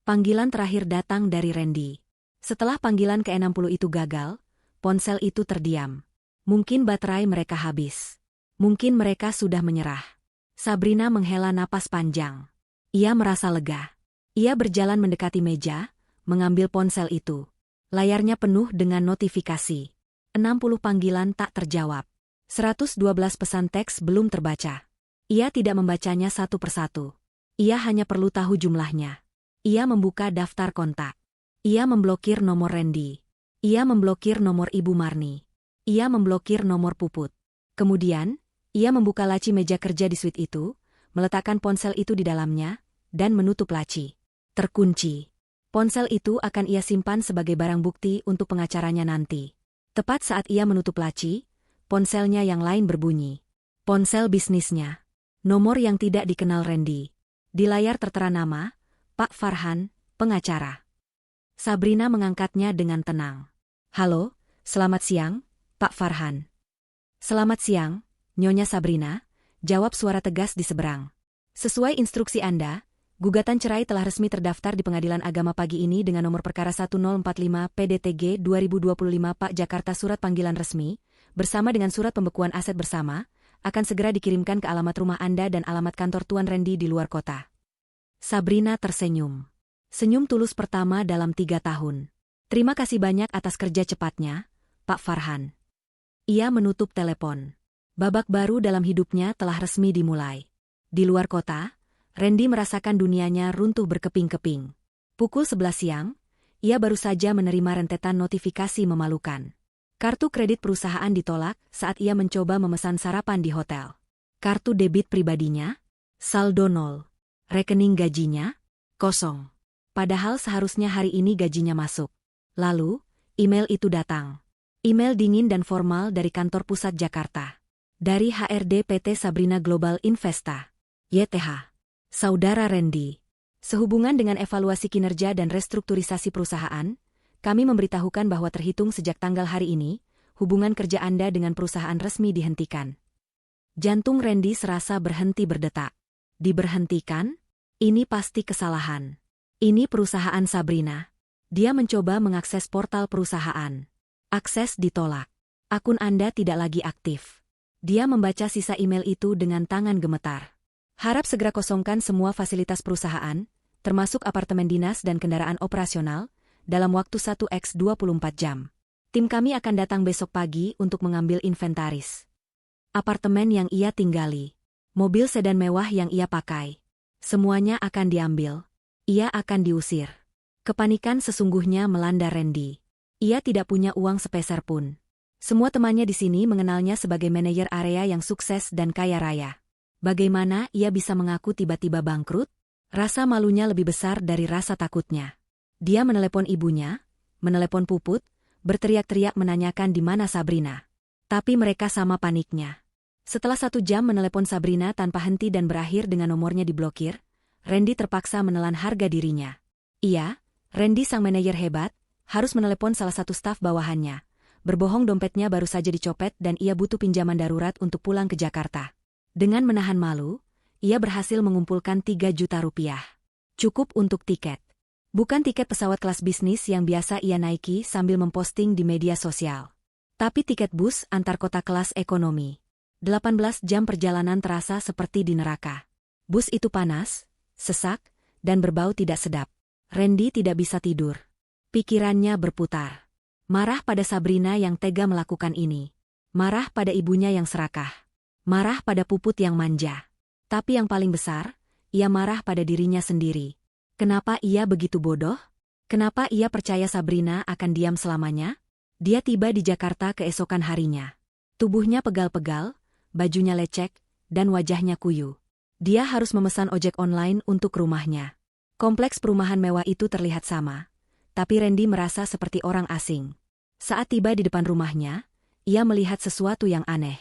[SPEAKER 1] Panggilan terakhir datang dari Randy. Setelah panggilan ke-60 itu gagal, ponsel itu terdiam. Mungkin baterai mereka habis. Mungkin mereka sudah menyerah. Sabrina menghela napas panjang. Ia merasa lega. Ia berjalan mendekati meja, mengambil ponsel itu. Layarnya penuh dengan notifikasi. 60 panggilan tak terjawab. 112 pesan teks belum terbaca. Ia tidak membacanya satu persatu. Ia hanya perlu tahu jumlahnya. Ia membuka daftar kontak. Ia memblokir nomor Randy. Ia memblokir nomor Ibu Marni. Ia memblokir nomor Puput. Kemudian, ia membuka laci meja kerja di suite itu, meletakkan ponsel itu di dalamnya, dan menutup laci. Terkunci. Ponsel itu akan ia simpan sebagai barang bukti untuk pengacaranya nanti. Tepat saat ia menutup laci, ponselnya yang lain berbunyi. Ponsel bisnisnya. Nomor yang tidak dikenal Randy. Di layar tertera nama, Pak Farhan, pengacara. Sabrina mengangkatnya dengan tenang. Halo, selamat siang, Pak Farhan. Selamat siang, Nyonya Sabrina, jawab suara tegas di seberang. Sesuai instruksi Anda, Gugatan cerai telah resmi terdaftar di Pengadilan Agama pagi ini dengan nomor perkara 1045 PDTG 2025 Pak Jakarta. Surat panggilan resmi, bersama dengan surat pembekuan aset bersama, akan segera dikirimkan ke alamat rumah Anda dan alamat kantor Tuan Randy di luar kota. Sabrina tersenyum. Senyum tulus pertama dalam 3 tahun. Terima kasih banyak atas kerja cepatnya, Pak Farhan. Ia menutup telepon. Babak baru dalam hidupnya telah resmi dimulai. Di luar kota, Randy merasakan dunianya runtuh berkeping-keping. Pukul 11 siang, ia baru saja menerima rentetan notifikasi memalukan. Kartu kredit perusahaan ditolak saat ia mencoba memesan sarapan di hotel. Kartu debit pribadinya, saldo nol. Rekening gajinya, kosong. Padahal seharusnya hari ini gajinya masuk. Lalu, email itu datang. Email dingin dan formal dari kantor pusat Jakarta. Dari HRD PT Sabrina Global Investa, YTH. Saudara Randy, sehubungan dengan evaluasi kinerja dan restrukturisasi perusahaan, kami memberitahukan bahwa terhitung sejak tanggal hari ini, hubungan kerja Anda dengan perusahaan resmi dihentikan. Jantung Randy serasa berhenti berdetak. Diberhentikan? Ini pasti kesalahan. Ini perusahaan Sabrina. Dia mencoba mengakses portal perusahaan. Akses ditolak. Akun Anda tidak lagi aktif. Dia membaca sisa email itu dengan tangan gemetar. Harap segera kosongkan semua fasilitas perusahaan, termasuk apartemen dinas dan kendaraan operasional, dalam waktu 1x24 jam. Tim kami akan datang besok pagi untuk mengambil inventaris. Apartemen yang ia tinggali, mobil sedan mewah yang ia pakai, semuanya akan diambil. Ia akan diusir. Kepanikan sesungguhnya melanda Randy. Ia tidak punya uang sepeser pun. Semua temannya di sini mengenalnya sebagai manajer area yang sukses dan kaya raya. Bagaimana ia bisa mengaku tiba-tiba bangkrut? Rasa malunya lebih besar dari rasa takutnya. Dia menelepon ibunya, menelepon Puput, berteriak-teriak menanyakan di mana Sabrina. Tapi mereka sama paniknya. Setelah 1 jam menelepon Sabrina tanpa henti dan berakhir dengan nomornya diblokir, Randy terpaksa menelan harga dirinya. Ia, Randy sang manajer hebat, harus menelepon salah satu staf bawahannya. Berbohong dompetnya baru saja dicopet dan ia butuh pinjaman darurat untuk pulang ke Jakarta. Dengan menahan malu, ia berhasil mengumpulkan 3 juta rupiah. Cukup untuk tiket. Bukan tiket pesawat kelas bisnis yang biasa ia naiki sambil memposting di media sosial. Tapi tiket bus antar kota kelas ekonomi. 18 jam perjalanan terasa seperti di neraka. Bus itu panas, sesak, dan berbau tidak sedap. Randy tidak bisa tidur. Pikirannya berputar. Marah pada Sabrina yang tega melakukan ini. Marah pada ibunya yang serakah. Marah pada Puput yang manja. Tapi yang paling besar, ia marah pada dirinya sendiri. Kenapa ia begitu bodoh? Kenapa ia percaya Sabrina akan diam selamanya? Dia tiba di Jakarta keesokan harinya. Tubuhnya pegal-pegal, bajunya lecek, dan wajahnya kuyu. Dia harus memesan ojek online untuk rumahnya. Kompleks perumahan mewah itu terlihat sama, tapi Randy merasa seperti orang asing. Saat tiba di depan rumahnya, ia melihat sesuatu yang aneh.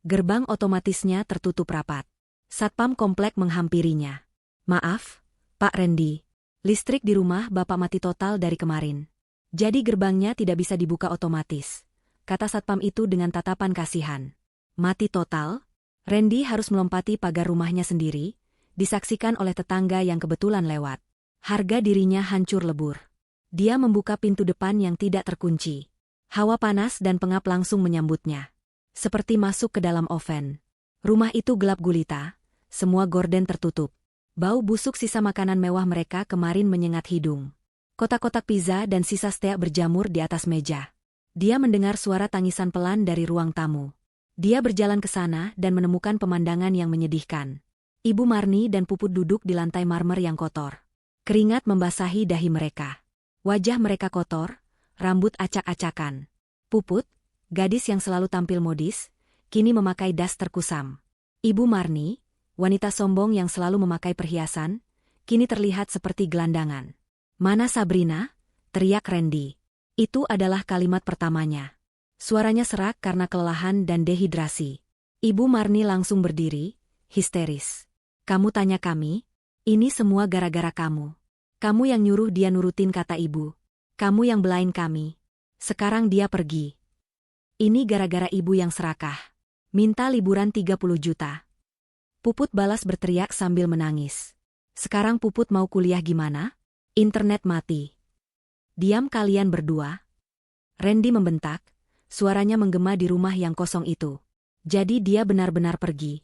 [SPEAKER 1] Gerbang otomatisnya tertutup rapat. Satpam komplek menghampirinya. Maaf, Pak Randy. Listrik di rumah Bapak mati total dari kemarin. Jadi gerbangnya tidak bisa dibuka otomatis, kata satpam itu dengan tatapan kasihan. Mati total? Randy harus melompati pagar rumahnya sendiri, disaksikan oleh tetangga yang kebetulan lewat. Harga dirinya hancur lebur. Dia membuka pintu depan yang tidak terkunci. Hawa panas dan pengap langsung menyambutnya. Seperti masuk ke dalam oven. Rumah itu gelap gulita, semua gorden tertutup. Bau busuk sisa makanan mewah mereka kemarin menyengat hidung. Kotak-kotak pizza dan sisa steak berjamur di atas meja. Dia mendengar suara tangisan pelan dari ruang tamu. Dia berjalan ke sana dan menemukan pemandangan yang menyedihkan. Ibu Marni dan Puput duduk di lantai marmer yang kotor. Keringat membasahi dahi mereka. Wajah mereka kotor, rambut acak-acakan. Puput, gadis yang selalu tampil modis, kini memakai das terkusam. Ibu Marni, wanita sombong yang selalu memakai perhiasan, kini terlihat seperti gelandangan. Mana Sabrina? Teriak Randy. Itu adalah kalimat pertamanya. Suaranya serak karena kelelahan dan dehidrasi. Ibu Marni langsung berdiri, histeris. Kamu tanya kami? Ini semua gara-gara kamu. Kamu yang nyuruh dia nurutin kata ibu. Kamu yang belain kami. Sekarang dia pergi. Ini gara-gara ibu yang serakah. Minta liburan 30 juta. Puput balas berteriak sambil menangis. Sekarang Puput mau kuliah gimana? Internet mati. Diam kalian berdua. Randy membentak, suaranya menggema di rumah yang kosong itu. Jadi dia benar-benar pergi.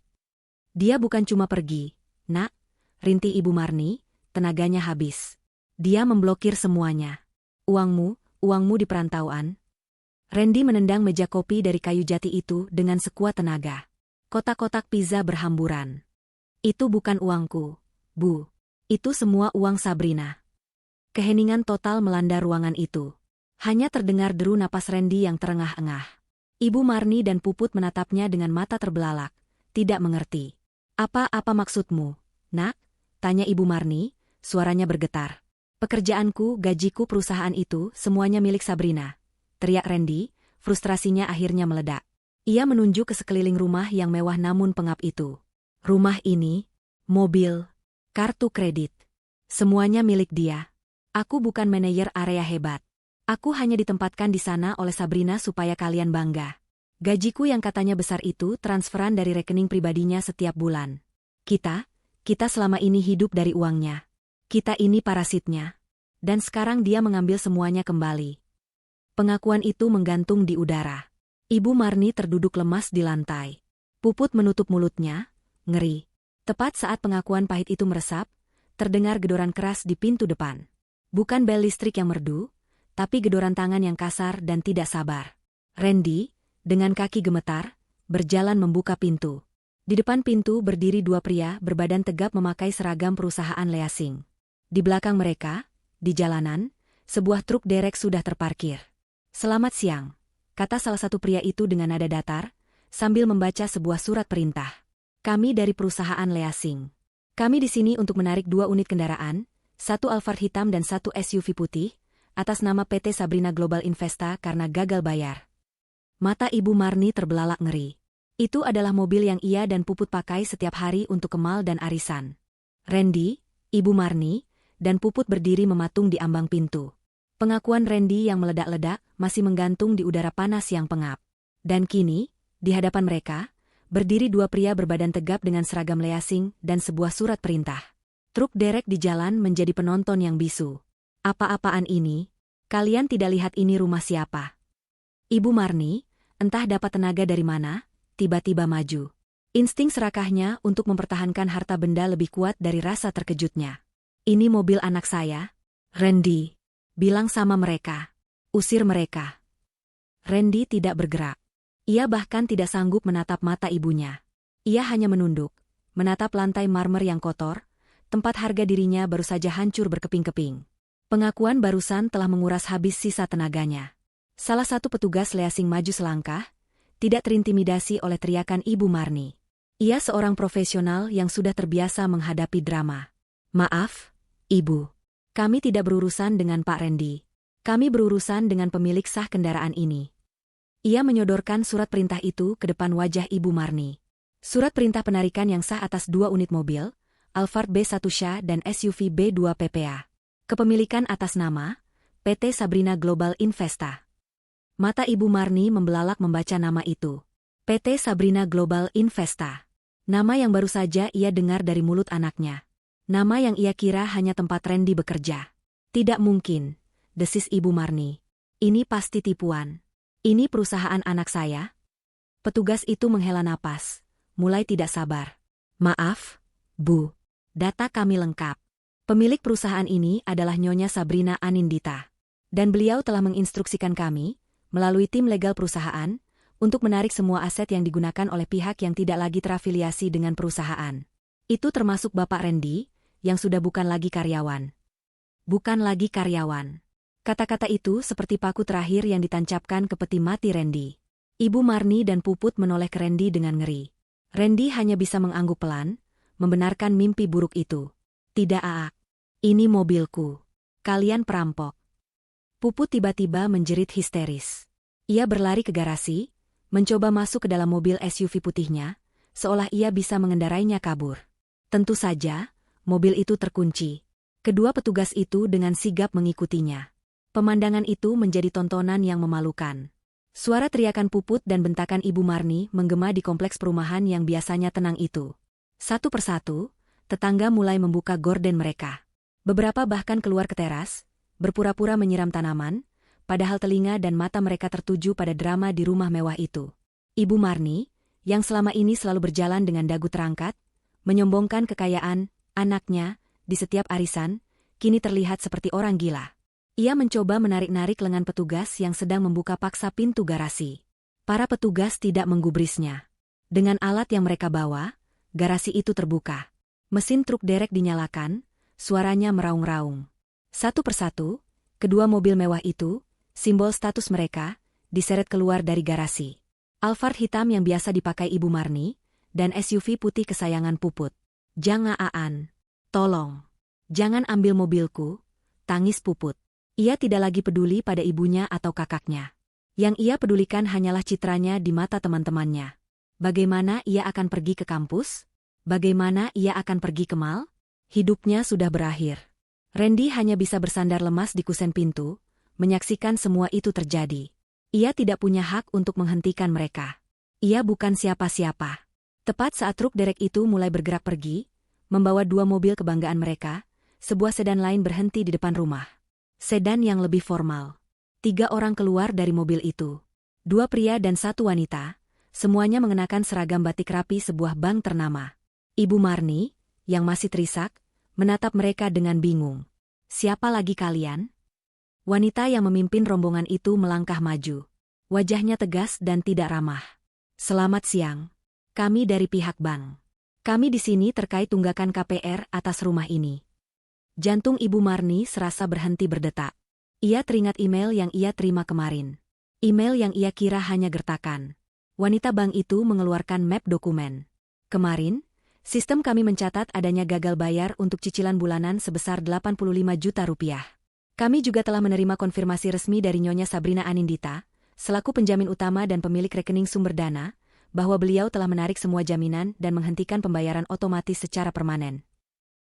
[SPEAKER 1] Dia bukan cuma pergi, nak, rintih Ibu Marni, tenaganya habis. Dia memblokir semuanya. Uangmu di perantauan. Randy menendang meja kopi dari kayu jati itu dengan sekuat tenaga. Kotak-kotak pizza berhamburan. Itu bukan uangku, Bu. Itu semua uang Sabrina. Keheningan total melanda ruangan itu. Hanya terdengar deru napas Randy yang terengah-engah. Ibu Marni dan Puput menatapnya dengan mata terbelalak, tidak mengerti. Apa maksudmu, nak? Tanya Ibu Marni, suaranya bergetar. Pekerjaanku, gajiku, perusahaan itu, semuanya milik Sabrina. Teriak Randy, frustrasinya akhirnya meledak. Ia menunjuk ke sekeliling rumah yang mewah namun pengap itu. Rumah ini, mobil, kartu kredit. Semuanya milik dia. Aku bukan manajer area hebat. Aku hanya ditempatkan di sana oleh Sabrina supaya kalian bangga. Gajiku yang katanya besar itu transferan dari rekening pribadinya setiap bulan. Kita selama ini hidup dari uangnya. Kita ini parasitnya. Dan sekarang dia mengambil semuanya kembali. Pengakuan itu menggantung di udara. Ibu Marni terduduk lemas di lantai. Puput menutup mulutnya, ngeri. Tepat saat pengakuan pahit itu meresap, terdengar gedoran keras di pintu depan. Bukan bel listrik yang merdu, tapi gedoran tangan yang kasar dan tidak sabar. Randy, dengan kaki gemetar, berjalan membuka pintu. Di depan pintu berdiri dua pria berbadan tegap memakai seragam perusahaan leasing. Di belakang mereka, di jalanan, sebuah truk derek sudah terparkir. Selamat siang, kata salah satu pria itu dengan nada datar, sambil membaca sebuah surat perintah. Kami dari perusahaan leasing. Kami di sini untuk menarik 2 unit kendaraan, 1 Alphard hitam dan 1 SUV putih, atas nama PT Sabrina Global Investa karena gagal bayar. Mata Ibu Marni terbelalak ngeri. Itu adalah mobil yang ia dan Puput pakai setiap hari untuk kemal dan arisan. Randy, Ibu Marni, dan Puput berdiri mematung di ambang pintu. Pengakuan Randy yang meledak-ledak masih menggantung di udara panas yang pengap. Dan kini, di hadapan mereka, berdiri 2 pria berbadan tegap dengan seragam leasing dan sebuah surat perintah. Truk derek di jalan menjadi penonton yang bisu. Apa-apaan ini? Kalian tidak lihat ini rumah siapa? Ibu Marni, entah dapat tenaga dari mana, tiba-tiba maju. Insting serakahnya untuk mempertahankan harta benda lebih kuat dari rasa terkejutnya. Ini mobil anak saya. Randy, bilang sama mereka. Usir mereka. Randy tidak bergerak. Ia bahkan tidak sanggup menatap mata ibunya. Ia hanya menunduk, menatap lantai marmer yang kotor, tempat harga dirinya baru saja hancur berkeping-keping. Pengakuan barusan telah menguras habis sisa tenaganya. Salah satu petugas leasing maju selangkah, tidak terintimidasi oleh teriakan Ibu Marni. Ia seorang profesional yang sudah terbiasa menghadapi drama. Maaf, Ibu. Kami tidak berurusan dengan Pak Randy. Kami berurusan dengan pemilik sah kendaraan ini. Ia menyodorkan surat perintah itu ke depan wajah Ibu Marni. Surat perintah penarikan yang sah atas 2 unit mobil, Alphard B1 Sha dan SUV B2 PPA. Kepemilikan atas nama PT Sabrina Global Investa. Mata Ibu Marni membelalak membaca nama itu. PT Sabrina Global Investa. Nama yang baru saja ia dengar dari mulut anaknya. Nama yang ia kira hanya tempat Randy bekerja. Tidak mungkin, desis Ibu Marni. Ini pasti tipuan. Ini perusahaan anak saya? Petugas itu menghela napas, mulai tidak sabar. Maaf, Bu. Data kami lengkap. Pemilik perusahaan ini adalah Nyonya Sabrina Anindita. Dan beliau telah menginstruksikan kami, melalui tim legal perusahaan, untuk menarik semua aset yang digunakan oleh pihak yang tidak lagi terafiliasi dengan perusahaan. Itu termasuk Bapak Randy, yang sudah bukan lagi karyawan. Bukan lagi karyawan. Kata-kata itu seperti paku terakhir yang ditancapkan ke peti mati Randy. Ibu Marni dan Puput menoleh ke Randy dengan ngeri. Randy hanya bisa mengangguk pelan, membenarkan mimpi buruk itu. Tidak, Aak. Ini mobilku. Kalian perampok. Puput tiba-tiba menjerit histeris. Ia berlari ke garasi, mencoba masuk ke dalam mobil SUV putihnya, seolah ia bisa mengendarainya kabur. Tentu saja, mobil itu terkunci. Kedua petugas itu dengan sigap mengikutinya. Pemandangan itu menjadi tontonan yang memalukan. Suara teriakan Puput dan bentakan Ibu Marni menggema di kompleks perumahan yang biasanya tenang itu. Satu persatu, tetangga mulai membuka gorden mereka. Beberapa bahkan keluar ke teras, berpura-pura menyiram tanaman, padahal telinga dan mata mereka tertuju pada drama di rumah mewah itu. Ibu Marni, yang selama ini selalu berjalan dengan dagu terangkat, menyombongkan kekayaan anaknya di setiap arisan, kini terlihat seperti orang gila. Ia mencoba menarik-narik lengan petugas yang sedang membuka paksa pintu garasi. Para petugas tidak menggubrisnya. Dengan alat yang mereka bawa, garasi itu terbuka. Mesin truk derek dinyalakan, suaranya meraung-raung. Satu persatu, kedua mobil mewah itu, simbol status mereka, diseret keluar dari garasi. Alphard hitam yang biasa dipakai Ibu Marni, dan SUV putih kesayangan Puput. "Jangan Aan. Tolong. Jangan ambil mobilku," tangis Puput. Ia tidak lagi peduli pada ibunya atau kakaknya. Yang ia pedulikan hanyalah citranya di mata teman-temannya. Bagaimana ia akan pergi ke kampus? Bagaimana ia akan pergi ke mall? Hidupnya sudah berakhir. Randy hanya bisa bersandar lemas di kusen pintu, menyaksikan semua itu terjadi. Ia tidak punya hak untuk menghentikan mereka. Ia bukan siapa-siapa. Tepat saat truk derek itu mulai bergerak pergi, membawa dua mobil kebanggaan mereka, sebuah sedan lain berhenti di depan rumah. Sedan yang lebih formal. 3 orang keluar dari mobil itu. 2 pria dan 1 wanita, semuanya mengenakan seragam batik rapi sebuah bank ternama. Ibu Marni, yang masih terisak, menatap mereka dengan bingung. "Siapa lagi kalian?" Wanita yang memimpin rombongan itu melangkah maju. Wajahnya tegas dan tidak ramah. "Selamat siang. Kami dari pihak bank. Kami di sini terkait tunggakan KPR atas rumah ini." Jantung Ibu Marni serasa berhenti berdetak. Ia teringat email yang ia terima kemarin. Email yang ia kira hanya gertakan. Wanita bank itu mengeluarkan map dokumen. "Kemarin, sistem kami mencatat adanya gagal bayar untuk cicilan bulanan sebesar 85 juta rupiah. Kami juga telah menerima konfirmasi resmi dari Nyonya Sabrina Anindita, selaku penjamin utama dan pemilik rekening sumber dana, bahwa beliau telah menarik semua jaminan dan menghentikan pembayaran otomatis secara permanen."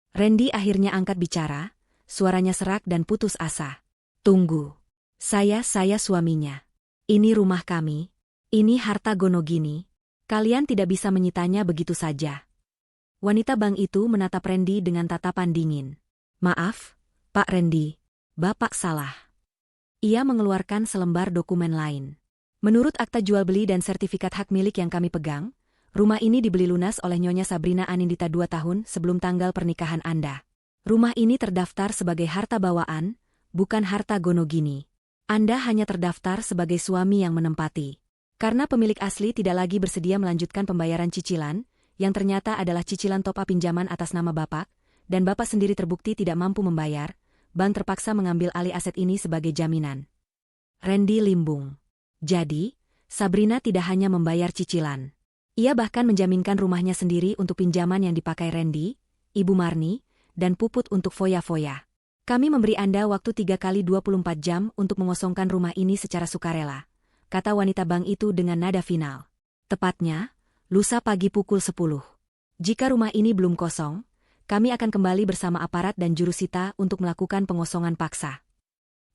[SPEAKER 1] Randy akhirnya angkat bicara, suaranya serak dan putus asa. "Tunggu. Saya suaminya. Ini rumah kami. Ini harta Gonogini. Kalian tidak bisa menyitanya begitu saja." Wanita bank itu menatap Randy dengan tatapan dingin. "Maaf, Pak Randy. Bapak salah." Ia mengeluarkan selembar dokumen lain. "Menurut akta jual beli dan sertifikat hak milik yang kami pegang, rumah ini dibeli lunas oleh Nyonya Sabrina Anindita 2 tahun sebelum tanggal pernikahan Anda. Rumah ini terdaftar sebagai harta bawaan, bukan harta Gonogini. Anda hanya terdaftar sebagai suami yang menempati. Karena pemilik asli tidak lagi bersedia melanjutkan pembayaran cicilan, yang ternyata adalah cicilan top-up pinjaman atas nama Bapak, dan Bapak sendiri terbukti tidak mampu membayar, bank terpaksa mengambil alih aset ini sebagai jaminan." Randy limbung. Jadi, Sabrina tidak hanya membayar cicilan. Ia bahkan menjaminkan rumahnya sendiri untuk pinjaman yang dipakai Randy, Ibu Marni, dan Puput untuk foya-foya. "Kami memberi Anda waktu 3 kali 24 jam untuk mengosongkan rumah ini secara sukarela," kata wanita bank itu dengan nada final. "Tepatnya, lusa pagi pukul 10. Jika rumah ini belum kosong, kami akan kembali bersama aparat dan jurusita untuk melakukan pengosongan paksa."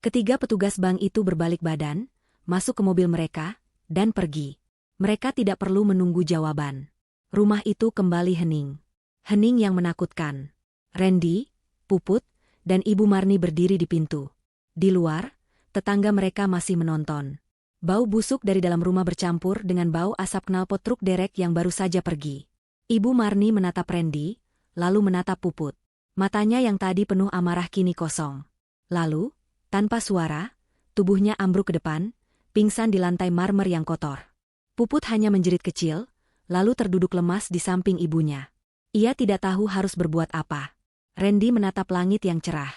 [SPEAKER 1] Ketiga petugas bank itu berbalik badan, masuk ke mobil mereka, dan pergi. Mereka tidak perlu menunggu jawaban. Rumah itu kembali hening. Hening yang menakutkan. Randy, Puput, dan Ibu Marni berdiri di pintu. Di luar, tetangga mereka masih menonton. Bau busuk dari dalam rumah bercampur dengan bau asap knalpot truk derek yang baru saja pergi. Ibu Marni menatap Randy, lalu menatap Puput. Matanya yang tadi penuh amarah kini kosong. Lalu, tanpa suara, tubuhnya ambruk ke depan, pingsan di lantai marmer yang kotor. Puput hanya menjerit kecil, lalu terduduk lemas di samping ibunya. Ia tidak tahu harus berbuat apa. Randy menatap langit yang cerah.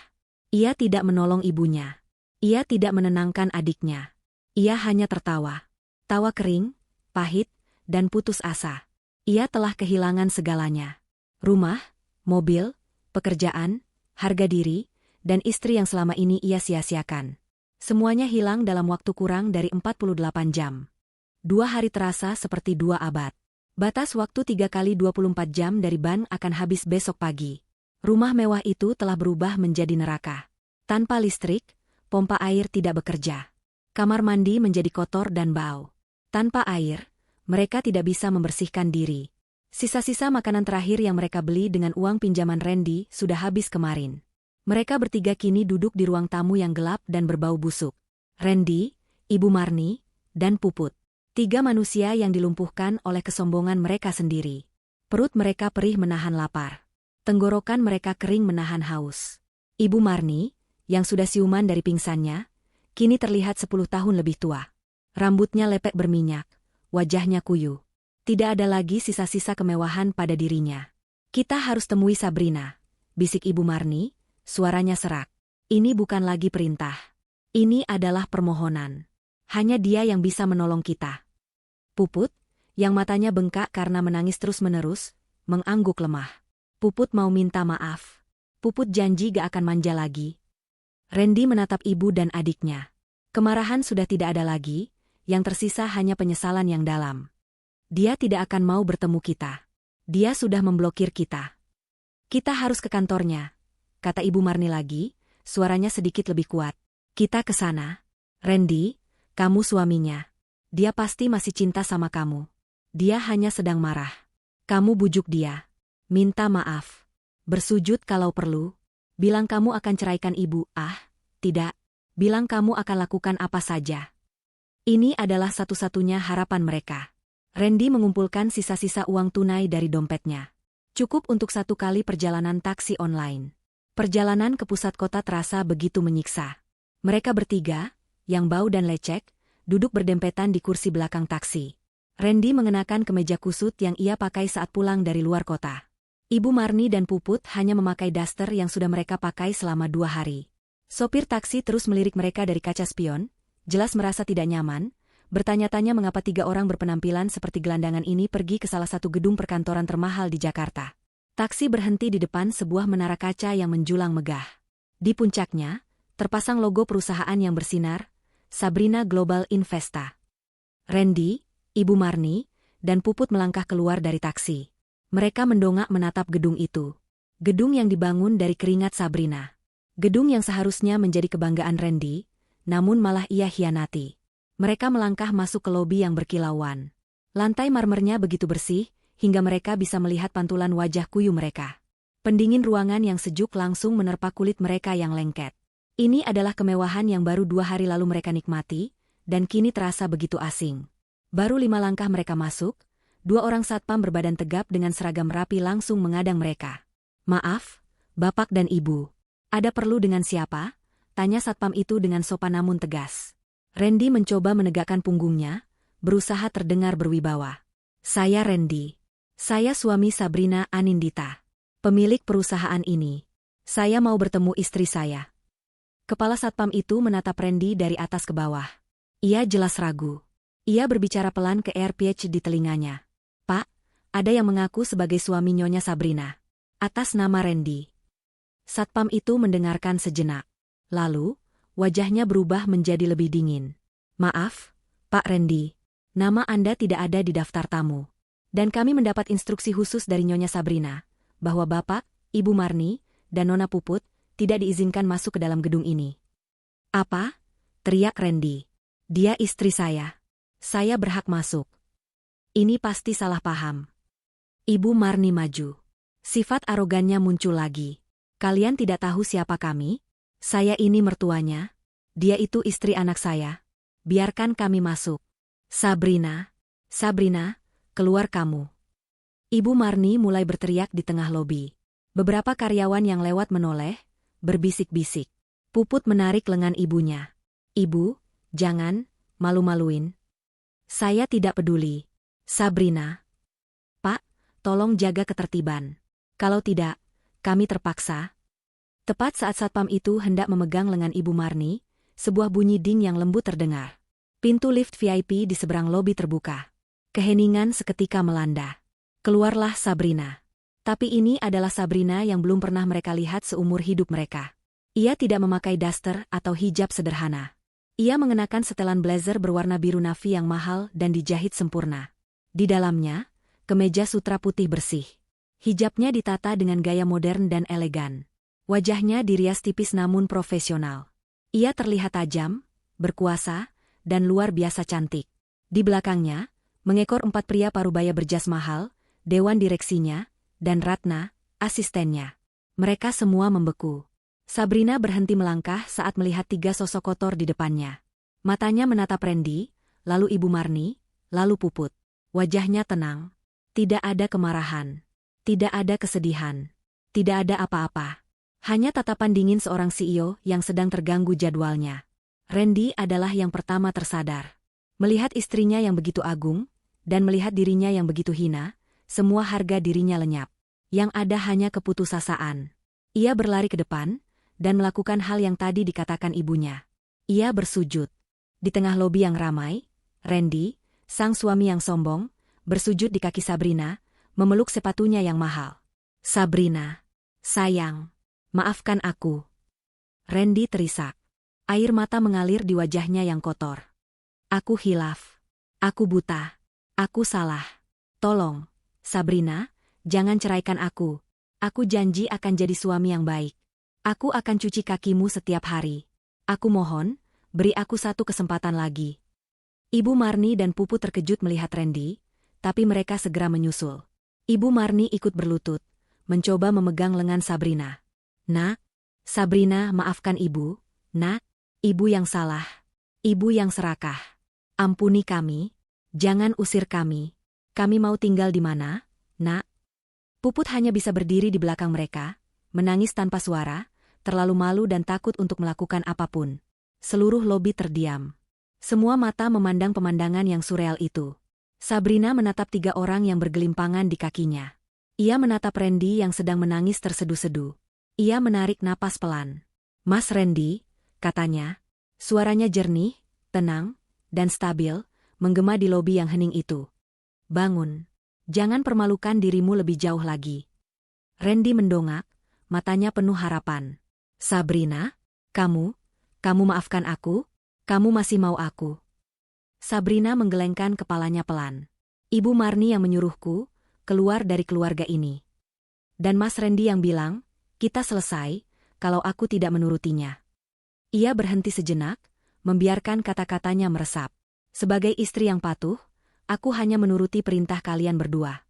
[SPEAKER 1] Ia tidak menolong ibunya. Ia tidak menenangkan adiknya. Ia hanya tertawa. Tawa kering, pahit, dan putus asa. Ia telah kehilangan segalanya. Rumah, mobil, pekerjaan, harga diri, dan istri yang selama ini ia sia-siakan. Semuanya hilang dalam waktu kurang dari 48 jam. 2 hari terasa seperti 2 abad. Batas waktu 3 kali 24 jam dari ban akan habis besok pagi. Rumah mewah itu telah berubah menjadi neraka. Tanpa listrik, pompa air tidak bekerja. Kamar mandi menjadi kotor dan bau. Tanpa air, mereka tidak bisa membersihkan diri. Sisa-sisa makanan terakhir yang mereka beli dengan uang pinjaman Randy sudah habis kemarin. Mereka bertiga kini duduk di ruang tamu yang gelap dan berbau busuk. Randy, Ibu Marni, dan Puput. 3 manusia yang dilumpuhkan oleh kesombongan mereka sendiri. Perut mereka perih menahan lapar. Tenggorokan mereka kering menahan haus. Ibu Marni, yang sudah siuman dari pingsannya, kini terlihat 10 tahun lebih tua. Rambutnya lepek berminyak, wajahnya kuyu. Tidak ada lagi sisa-sisa kemewahan pada dirinya. Kita harus temui Sabrina, bisik Ibu Marni, suaranya serak. Ini bukan lagi perintah. Ini adalah permohonan. Hanya dia yang bisa menolong kita. Puput, yang matanya bengkak karena menangis terus-menerus, mengangguk lemah. Puput mau minta maaf. Puput janji gak akan manja lagi. Randy menatap ibu dan adiknya. Kemarahan sudah tidak ada lagi, yang tersisa hanya penyesalan yang dalam. Dia tidak akan mau bertemu kita. Dia sudah memblokir kita. Kita harus ke kantornya, kata Ibu Marni lagi, suaranya sedikit lebih kuat. Kita ke sana. Randy, kamu suaminya. Dia pasti masih cinta sama kamu. Dia hanya sedang marah. Kamu bujuk dia. Minta maaf. Bersujud kalau perlu. Bilang kamu akan ceraikan ibu. Tidak. Bilang kamu akan lakukan apa saja. Ini adalah satu-satunya harapan mereka. Randy mengumpulkan sisa-sisa uang tunai dari dompetnya. Cukup untuk 1 kali perjalanan taksi online. Perjalanan ke pusat kota terasa begitu menyiksa. Mereka bertiga, yang bau dan lecek, duduk berdempetan di kursi belakang taksi. Randy mengenakan kemeja kusut yang ia pakai saat pulang dari luar kota. Ibu Marni dan Puput hanya memakai daster yang sudah mereka pakai selama 2 hari. Sopir taksi terus melirik mereka dari kaca spion, jelas merasa tidak nyaman, bertanya-tanya mengapa 3 orang berpenampilan seperti gelandangan ini pergi ke salah satu gedung perkantoran termahal di Jakarta. Taksi berhenti di depan sebuah menara kaca yang menjulang megah. Di puncaknya, terpasang logo perusahaan yang bersinar, Sabrina Global Investa. Randy, Ibu Marni, dan Puput melangkah keluar dari taksi. Mereka mendongak menatap gedung itu. Gedung yang dibangun dari keringat Sabrina. Gedung yang seharusnya menjadi kebanggaan Randy, namun malah ia hianati. Mereka melangkah masuk ke lobi yang berkilauan. Lantai marmernya begitu bersih, hingga mereka bisa melihat pantulan wajah kuyu mereka. Pendingin ruangan yang sejuk langsung menerpa kulit mereka yang lengket. Ini adalah kemewahan yang baru 2 hari lalu mereka nikmati, dan kini terasa begitu asing. Baru 5 langkah mereka masuk, 2 orang satpam berbadan tegap dengan seragam rapi langsung mengadang mereka. Maaf, Bapak dan Ibu. Ada perlu dengan siapa? Tanya satpam itu dengan sopan namun tegas. Randy mencoba menegakkan punggungnya, berusaha terdengar berwibawa. Saya Randy. Saya suami Sabrina Anindita, pemilik perusahaan ini. Saya mau bertemu istri saya. Kepala satpam itu menatap Randy dari atas ke bawah. Ia jelas ragu. Ia berbicara pelan ke AirPitch di telinganya. Pak, ada yang mengaku sebagai suami Nyonya Sabrina. Atas nama Randy. Satpam itu mendengarkan sejenak. Lalu, wajahnya berubah menjadi lebih dingin. Maaf, Pak Randy. Nama Anda tidak ada di daftar tamu. Dan kami mendapat instruksi khusus dari Nyonya Sabrina, bahwa Bapak, Ibu Marni, dan Nona Puput tidak diizinkan masuk ke dalam gedung ini. Apa? Teriak Randy. Dia istri saya. Saya berhak masuk. Ini pasti salah paham. Ibu Marni maju. Sifat arogannya muncul lagi. Kalian tidak tahu siapa kami? Saya ini mertuanya. Dia itu istri anak saya. Biarkan kami masuk. Sabrina. Sabrina, keluar kamu. Ibu Marni mulai berteriak di tengah lobi. Beberapa karyawan yang lewat menoleh, berbisik-bisik. Puput menarik lengan ibunya. Ibu, jangan, malu-maluin. Saya tidak peduli. Sabrina. Pak, tolong jaga ketertiban. Kalau tidak, kami terpaksa. Tepat saat satpam itu hendak memegang lengan Ibu Marni, sebuah bunyi ding yang lembut terdengar. Pintu lift VIP di seberang lobi terbuka. Keheningan seketika melanda. Keluarlah Sabrina. Tapi ini adalah Sabrina yang belum pernah mereka lihat seumur hidup mereka. Ia tidak memakai daster atau hijab sederhana. Ia mengenakan setelan blazer berwarna biru navy yang mahal dan dijahit sempurna. Di dalamnya, kemeja sutra putih bersih. Hijabnya ditata dengan gaya modern dan elegan. Wajahnya dirias tipis namun profesional. Ia terlihat tajam, berkuasa, dan luar biasa cantik. Di belakangnya, mengekor 4 pria parubaya berjas mahal, Dewan direksinya, dan Ratna, asistennya. Mereka semua membeku. Sabrina berhenti melangkah saat melihat 3 sosok kotor di depannya. Matanya menatap Randy, lalu Ibu Marni, lalu Puput. Wajahnya tenang. Tidak ada kemarahan. Tidak ada kesedihan. Tidak ada apa-apa. Hanya tatapan dingin seorang CEO yang sedang terganggu jadwalnya. Randy adalah yang pertama tersadar. Melihat istrinya yang begitu agung, dan melihat dirinya yang begitu hina, semua harga dirinya lenyap. Yang ada hanya keputusasaan. Ia berlari ke depan, dan melakukan hal yang tadi dikatakan ibunya. Ia bersujud. Di tengah lobi yang ramai, Randy, sang suami yang sombong, bersujud di kaki Sabrina, memeluk sepatunya yang mahal. Sabrina, sayang, maafkan aku. Randy terisak. Air mata mengalir di wajahnya yang kotor. Aku hilaf. Aku buta. Aku salah. Tolong, Sabrina, jangan ceraikan aku. Aku janji akan jadi suami yang baik. Aku akan cuci kakimu setiap hari. Aku mohon, beri aku satu kesempatan lagi. Ibu Marni dan Puput terkejut melihat Randy, tapi mereka segera menyusul. Ibu Marni ikut berlutut, mencoba memegang lengan Sabrina. Nak, Sabrina, maafkan ibu. Nak, ibu yang salah. Ibu yang serakah. Ampuni kami. Jangan usir kami. Kami mau tinggal di mana, Nak? Puput hanya bisa berdiri di belakang mereka, menangis tanpa suara, terlalu malu dan takut untuk melakukan apapun. Seluruh lobi terdiam. Semua mata memandang pemandangan yang surreal itu. Sabrina menatap 3 orang yang bergelimpangan di kakinya. Ia menatap Randy yang sedang menangis terseduh-seduh. Ia menarik napas pelan. Mas Randy, katanya. Suaranya jernih, tenang, dan stabil, menggema di lobi yang hening itu. Bangun. Jangan permalukan dirimu lebih jauh lagi. Randy mendongak, matanya penuh harapan. Sabrina, kamu maafkan aku? Kamu masih mau aku? Sabrina menggelengkan kepalanya pelan. Ibu Marni yang menyuruhku, keluar dari keluarga ini. Dan Mas Randy yang bilang, kita selesai, kalau aku tidak menurutinya. Ia berhenti sejenak, membiarkan kata-katanya meresap. Sebagai istri yang patuh, aku hanya menuruti perintah kalian berdua.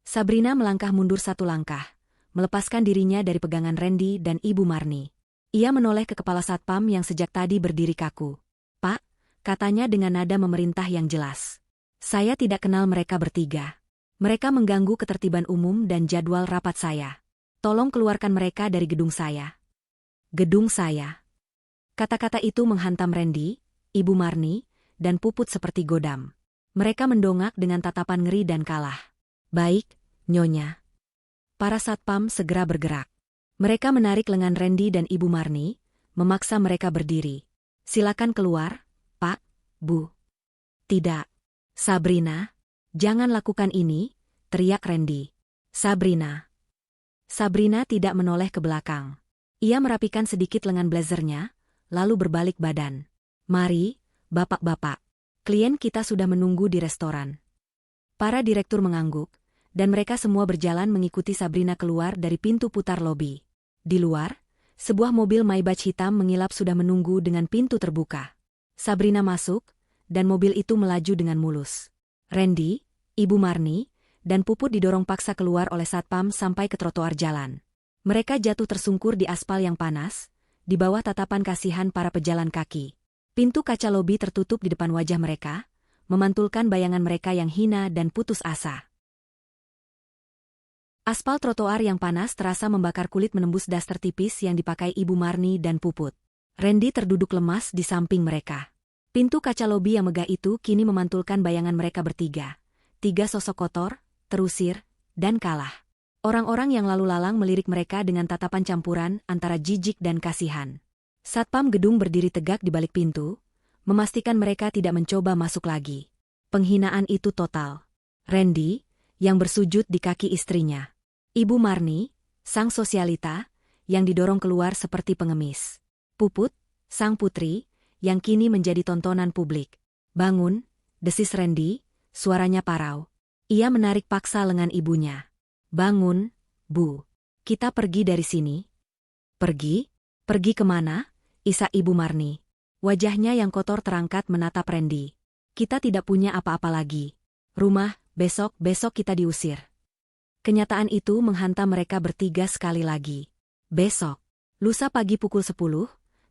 [SPEAKER 1] Sabrina melangkah mundur 1 langkah, melepaskan dirinya dari pegangan Randy dan Ibu Marni. Ia menoleh ke kepala satpam yang sejak tadi berdiri kaku. Pak, katanya dengan nada memerintah yang jelas. Saya tidak kenal mereka bertiga. Mereka mengganggu ketertiban umum dan jadwal rapat saya. Tolong keluarkan mereka dari gedung saya. Gedung saya. Kata-kata itu menghantam Randy, Ibu Marni, dan Puput seperti godam. Mereka mendongak dengan tatapan ngeri dan kalah. Baik, Nyonya. Para satpam segera bergerak. Mereka menarik lengan Randy dan Ibu Marni, memaksa mereka berdiri. Silakan keluar, Pak, Bu. Tidak. Sabrina, jangan lakukan ini, teriak Randy. Sabrina. Sabrina tidak menoleh ke belakang. Ia merapikan sedikit lengan blazernya, lalu berbalik badan. Mari, bapak-bapak. Klien kita sudah menunggu di restoran. Para direktur mengangguk, dan mereka semua berjalan mengikuti Sabrina keluar dari pintu putar lobi. Di luar, sebuah mobil Maybach hitam mengilap sudah menunggu dengan pintu terbuka. Sabrina masuk, dan mobil itu melaju dengan mulus. Randy, Ibu Marni, dan Puput didorong paksa keluar oleh satpam sampai ke trotoar jalan. Mereka jatuh tersungkur di aspal yang panas, di bawah tatapan kasihan para pejalan kaki. Pintu kaca lobi tertutup di depan wajah mereka, memantulkan bayangan mereka yang hina dan putus asa. Aspal trotoar yang panas terasa membakar kulit menembus daster tipis yang dipakai Ibu Marni dan Puput. Randy terduduk lemas di samping mereka. Pintu kaca lobi yang megah itu kini memantulkan bayangan mereka bertiga. 3 sosok kotor, terusir, dan kalah. Orang-orang yang lalu lalang melirik mereka dengan tatapan campuran antara jijik dan kasihan. Satpam gedung berdiri tegak di balik pintu, memastikan mereka tidak mencoba masuk lagi. Penghinaan itu total. Randy, yang bersujud di kaki istrinya. Ibu Marni, sang sosialita, yang didorong keluar seperti pengemis. Puput, sang putri, yang kini menjadi tontonan publik. Bangun, desis Randy, suaranya parau. Ia menarik paksa lengan ibunya. Bangun, Bu. Kita pergi dari sini. Pergi? Pergi kemana? Isak Ibu Marni. Wajahnya yang kotor terangkat menatap Randy. Kita tidak punya apa-apa lagi. Rumah, besok kita diusir. Kenyataan itu menghantam mereka bertiga sekali lagi. Besok, lusa pagi pukul 10,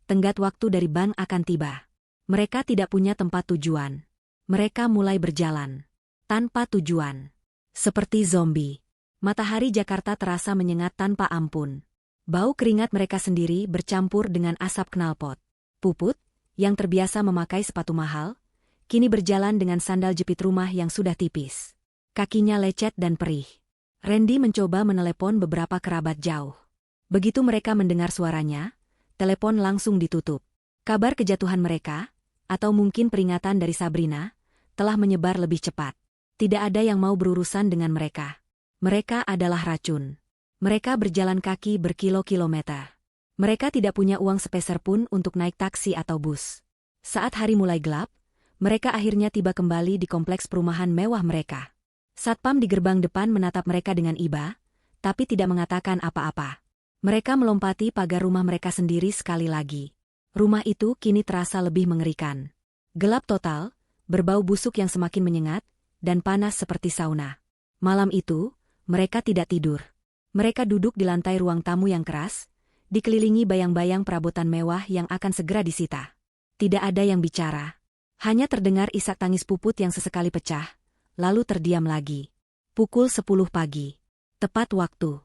[SPEAKER 1] tenggat waktu dari bank akan tiba. Mereka tidak punya tempat tujuan. Mereka mulai berjalan. Tanpa tujuan. Seperti zombie. Matahari Jakarta terasa menyengat tanpa ampun. Bau keringat mereka sendiri bercampur dengan asap knalpot. Puput, yang terbiasa memakai sepatu mahal, kini berjalan dengan sandal jepit rumah yang sudah tipis. Kakinya lecet dan perih. Randy mencoba menelepon beberapa kerabat jauh. Begitu mereka mendengar suaranya, telepon langsung ditutup. Kabar kejatuhan mereka, atau mungkin peringatan dari Sabrina, telah menyebar lebih cepat. Tidak ada yang mau berurusan dengan mereka. Mereka adalah racun. Mereka berjalan kaki berkilo-kilometer. Mereka tidak punya uang sepeser pun untuk naik taksi atau bus. Saat hari mulai gelap, mereka akhirnya tiba kembali di kompleks perumahan mewah mereka. Satpam di gerbang depan menatap mereka dengan iba, tapi tidak mengatakan apa-apa. Mereka melompati pagar rumah mereka sendiri sekali lagi. Rumah itu kini terasa lebih mengerikan. Gelap total, berbau busuk yang semakin menyengat, dan panas seperti sauna. Malam itu, mereka tidak tidur. Mereka duduk di lantai ruang tamu yang keras, dikelilingi bayang-bayang perabotan mewah yang akan segera disita. Tidak ada yang bicara. Hanya terdengar isak tangis Puput yang sesekali pecah, lalu terdiam lagi. Pukul 10 pagi. Tepat waktu.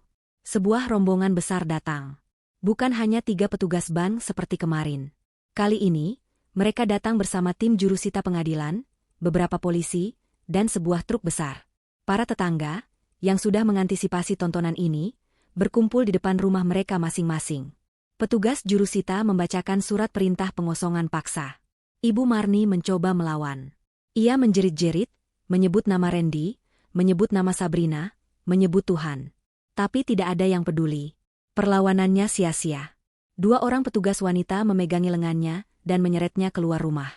[SPEAKER 1] Sebuah rombongan besar datang. Bukan hanya 3 petugas bank seperti kemarin. Kali ini, mereka datang bersama tim jurusita pengadilan, beberapa polisi, dan sebuah truk besar. Para tetangga, yang sudah mengantisipasi tontonan ini, berkumpul di depan rumah mereka masing-masing. Petugas jurusita membacakan surat perintah pengosongan paksa. Ibu Marni mencoba melawan. Ia menjerit-jerit, menyebut nama Randy, menyebut nama Sabrina, menyebut Tuhan. Tapi tidak ada yang peduli. Perlawanannya sia-sia. 2 orang petugas wanita memegangi lengannya dan menyeretnya keluar rumah.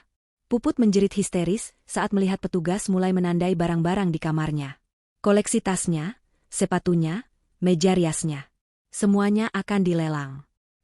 [SPEAKER 1] Puput menjerit histeris saat melihat petugas mulai menandai barang-barang di kamarnya. Koleksi tasnya, sepatunya, meja riasnya. Semuanya akan dilelang.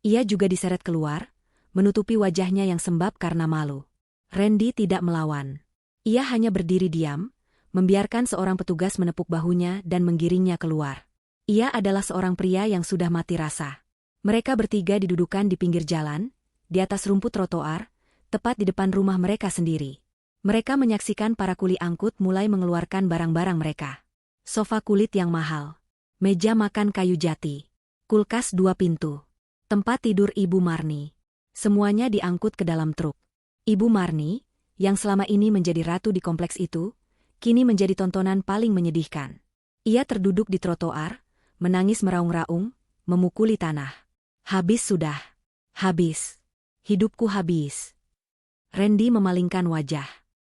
[SPEAKER 1] Ia juga diseret keluar, menutupi wajahnya yang sembab karena malu. Randy tidak melawan. Ia hanya berdiri diam, membiarkan seorang petugas menepuk bahunya dan menggiringnya keluar. Ia adalah seorang pria yang sudah mati rasa. Mereka bertiga didudukan di pinggir jalan, di atas rumput trotoar, tepat di depan rumah mereka sendiri. Mereka menyaksikan para kuli angkut mulai mengeluarkan barang-barang mereka. Sofa kulit yang mahal, meja makan kayu jati, kulkas 2 pintu, tempat tidur Ibu Marni. Semuanya diangkut ke dalam truk. Ibu Marni, yang selama ini menjadi ratu di kompleks itu, kini menjadi tontonan paling menyedihkan. Ia terduduk di trotoar, menangis meraung-raung, memukuli tanah. Habis sudah. Habis. Hidupku habis. Randy memalingkan wajah.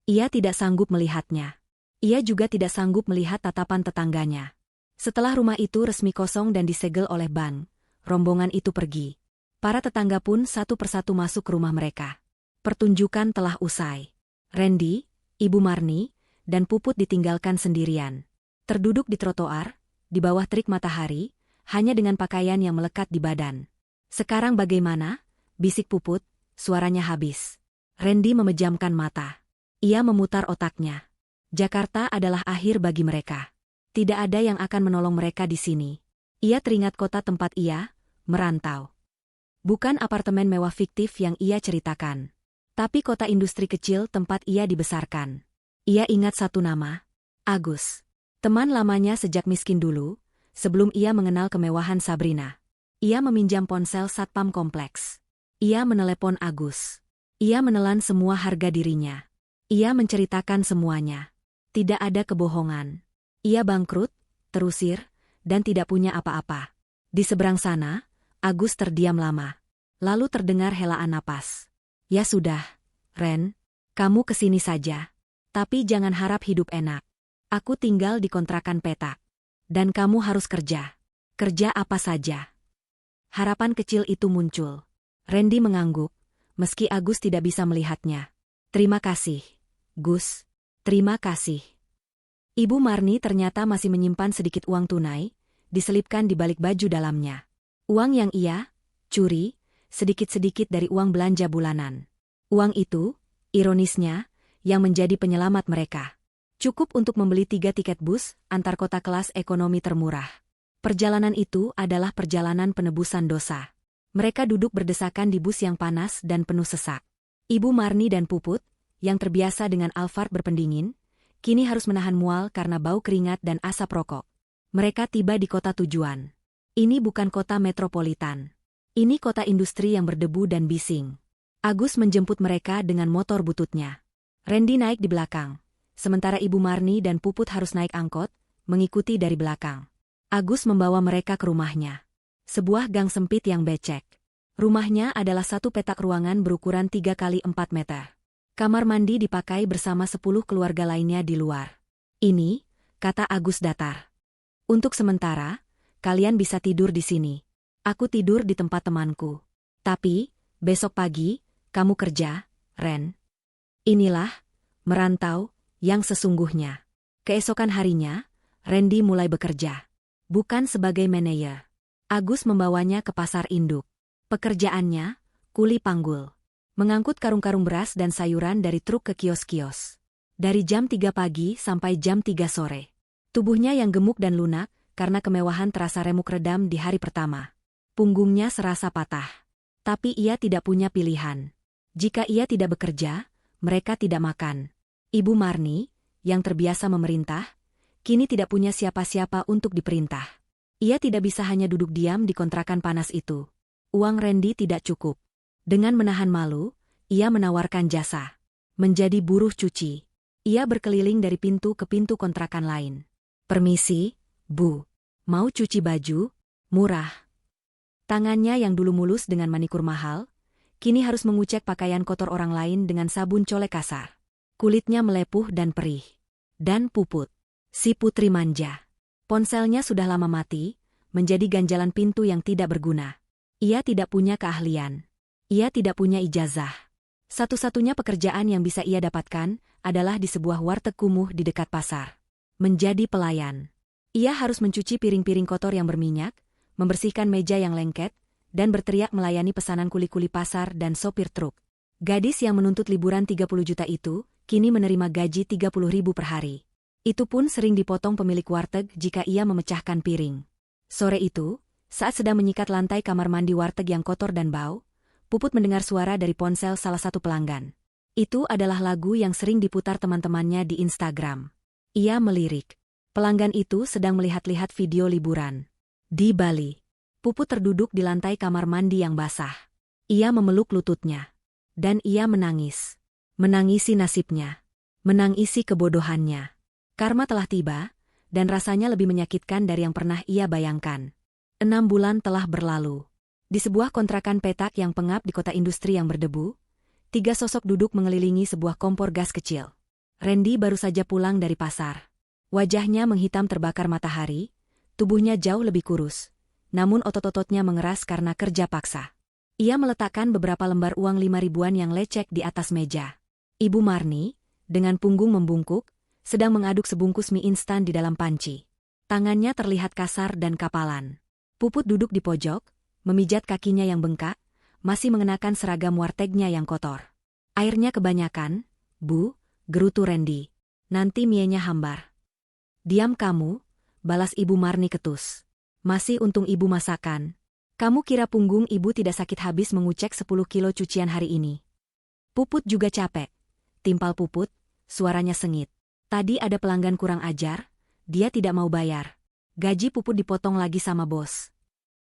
[SPEAKER 1] Ia tidak sanggup melihatnya. Ia juga tidak sanggup melihat tatapan tetangganya. Setelah rumah itu resmi kosong dan disegel oleh bank, rombongan itu pergi. Para tetangga pun satu persatu masuk ke rumah mereka. Pertunjukan telah usai. Randy, Ibu Marni, dan Puput ditinggalkan sendirian. Terduduk di trotoar, di bawah terik matahari, hanya dengan pakaian yang melekat di badan. Sekarang bagaimana? Bisik Puput, suaranya habis. Randy memejamkan mata. Ia memutar otaknya. Jakarta adalah akhir bagi mereka. Tidak ada yang akan menolong mereka di sini. Ia teringat kota tempat ia merantau. Bukan apartemen mewah fiktif yang ia ceritakan, tapi kota industri kecil tempat ia dibesarkan. Ia ingat satu nama, Agus. Teman lamanya sejak miskin dulu, sebelum ia mengenal kemewahan Sabrina. Ia meminjam ponsel satpam kompleks. Ia menelepon Agus. Ia menelan semua harga dirinya. Ia menceritakan semuanya. Tidak ada kebohongan. Ia bangkrut, terusir, dan tidak punya apa-apa. Di seberang sana, Agus terdiam lama. Lalu terdengar helaan napas. Ya sudah, Ren, kamu kesini saja. Tapi jangan harap hidup enak. Aku tinggal di kontrakan petak. Dan kamu harus kerja. Kerja apa saja. Harapan kecil itu muncul. Randy mengangguk, meski Agus tidak bisa melihatnya. Terima kasih, Gus. Terima kasih. Ibu Marni ternyata masih menyimpan sedikit uang tunai, diselipkan di balik baju dalamnya. Uang yang ia curi, sedikit-sedikit dari uang belanja bulanan. Uang itu, ironisnya, yang menjadi penyelamat mereka. Cukup untuk membeli 3 tiket bus antar kota kelas ekonomi termurah. Perjalanan itu adalah perjalanan penebusan dosa. Mereka duduk berdesakan di bus yang panas dan penuh sesak. Ibu Marni dan Puput, yang terbiasa dengan Alphard berpendingin, kini harus menahan mual karena bau keringat dan asap rokok. Mereka tiba di kota tujuan. Ini bukan kota metropolitan. Ini kota industri yang berdebu dan bising. Agus menjemput mereka dengan motor bututnya. Randy naik di belakang, sementara Ibu Marni dan Puput harus naik angkot, mengikuti dari belakang. Agus membawa mereka ke rumahnya. Sebuah gang sempit yang becek. Rumahnya adalah satu petak ruangan berukuran 3 kali 4 meter. Kamar mandi dipakai bersama 10 keluarga lainnya di luar. Ini, kata Agus datar. Untuk sementara, kalian bisa tidur di sini. Aku tidur di tempat temanku. Tapi, besok pagi, kamu kerja, Ren. Inilah, merantau, yang sesungguhnya. Keesokan harinya, Randy mulai bekerja. Bukan sebagai manajer. Agus membawanya ke pasar induk. Pekerjaannya, kuli panggul. Mengangkut karung-karung beras dan sayuran dari truk ke kios-kios. Dari jam 3 pagi sampai jam 3 sore. Tubuhnya yang gemuk dan lunak, karena kemewahan terasa remuk redam di hari pertama. Punggungnya serasa patah. Tapi ia tidak punya pilihan. Jika ia tidak bekerja, mereka tidak makan. Ibu Marni, yang terbiasa memerintah, kini tidak punya siapa-siapa untuk diperintah. Ia tidak bisa hanya duduk diam di kontrakan panas itu. Uang Randy tidak cukup. Dengan menahan malu, ia menawarkan jasa. Menjadi buruh cuci. Ia berkeliling dari pintu ke pintu kontrakan lain. Permisi, Bu. Mau cuci baju? Murah. Tangannya yang dulu mulus dengan manikur mahal, kini harus mengucek pakaian kotor orang lain dengan sabun colek kasar. Kulitnya melepuh dan perih. Dan Puput. Si putri manja. Ponselnya sudah lama mati, menjadi ganjalan pintu yang tidak berguna. Ia tidak punya keahlian. Ia tidak punya ijazah. Satu-satunya pekerjaan yang bisa ia dapatkan adalah di sebuah warteg kumuh di dekat pasar. Menjadi pelayan. Ia harus mencuci piring-piring kotor yang berminyak, membersihkan meja yang lengket, dan berteriak melayani pesanan kuli-kuli pasar dan sopir truk. Gadis yang menuntut liburan 30 juta itu, kini menerima gaji 30.000 per hari. Itu pun sering dipotong pemilik warteg jika ia memecahkan piring. Sore itu, saat sedang menyikat lantai kamar mandi warteg yang kotor dan bau, Puput mendengar suara dari ponsel salah satu pelanggan. Itu adalah lagu yang sering diputar teman-temannya di Instagram. Ia melirik. Pelanggan itu sedang melihat-lihat video liburan. Di Bali, Puput terduduk di lantai kamar mandi yang basah. Ia memeluk lututnya. Dan ia menangis. Menangisi nasibnya. Menangisi kebodohannya. Karma telah tiba, dan rasanya lebih menyakitkan dari yang pernah ia bayangkan. 6 bulan telah berlalu. Di sebuah kontrakan petak yang pengap di kota industri yang berdebu, 3 sosok duduk mengelilingi sebuah kompor gas kecil. Randy baru saja pulang dari pasar. Wajahnya menghitam terbakar matahari, tubuhnya jauh lebih kurus, namun otot-ototnya mengeras karena kerja paksa. Ia meletakkan beberapa lembar uang 5 ribuan yang lecek di atas meja. Ibu Marni, dengan punggung membungkuk, sedang mengaduk sebungkus mie instan di dalam panci. Tangannya terlihat kasar dan kapalan. Puput duduk di pojok, memijat kakinya yang bengkak, masih mengenakan seragam wartegnya yang kotor. Airnya kebanyakan, Bu, gerutu Randy. Nanti mienya hambar. Diam kamu, balas Ibu Marni ketus. Masih untung ibu masakan. Kamu kira punggung ibu tidak sakit habis mengucek 10 kilo cucian hari ini? Puput juga capek. Timpal Puput, suaranya sengit. Tadi ada pelanggan kurang ajar, dia tidak mau bayar. Gaji Puput dipotong lagi sama bos.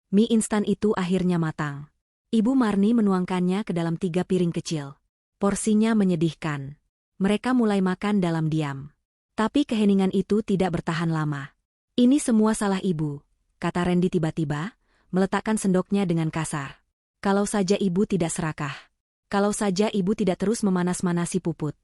[SPEAKER 1] Mie instan itu akhirnya matang. Ibu Marni menuangkannya ke dalam 3 piring kecil. Porsinya menyedihkan. Mereka mulai makan dalam diam. Tapi keheningan itu tidak bertahan lama. Ini semua salah ibu, kata Randy tiba-tiba, meletakkan sendoknya dengan kasar. Kalau saja ibu tidak serakah. Kalau saja ibu tidak terus memanas-manasi Puput.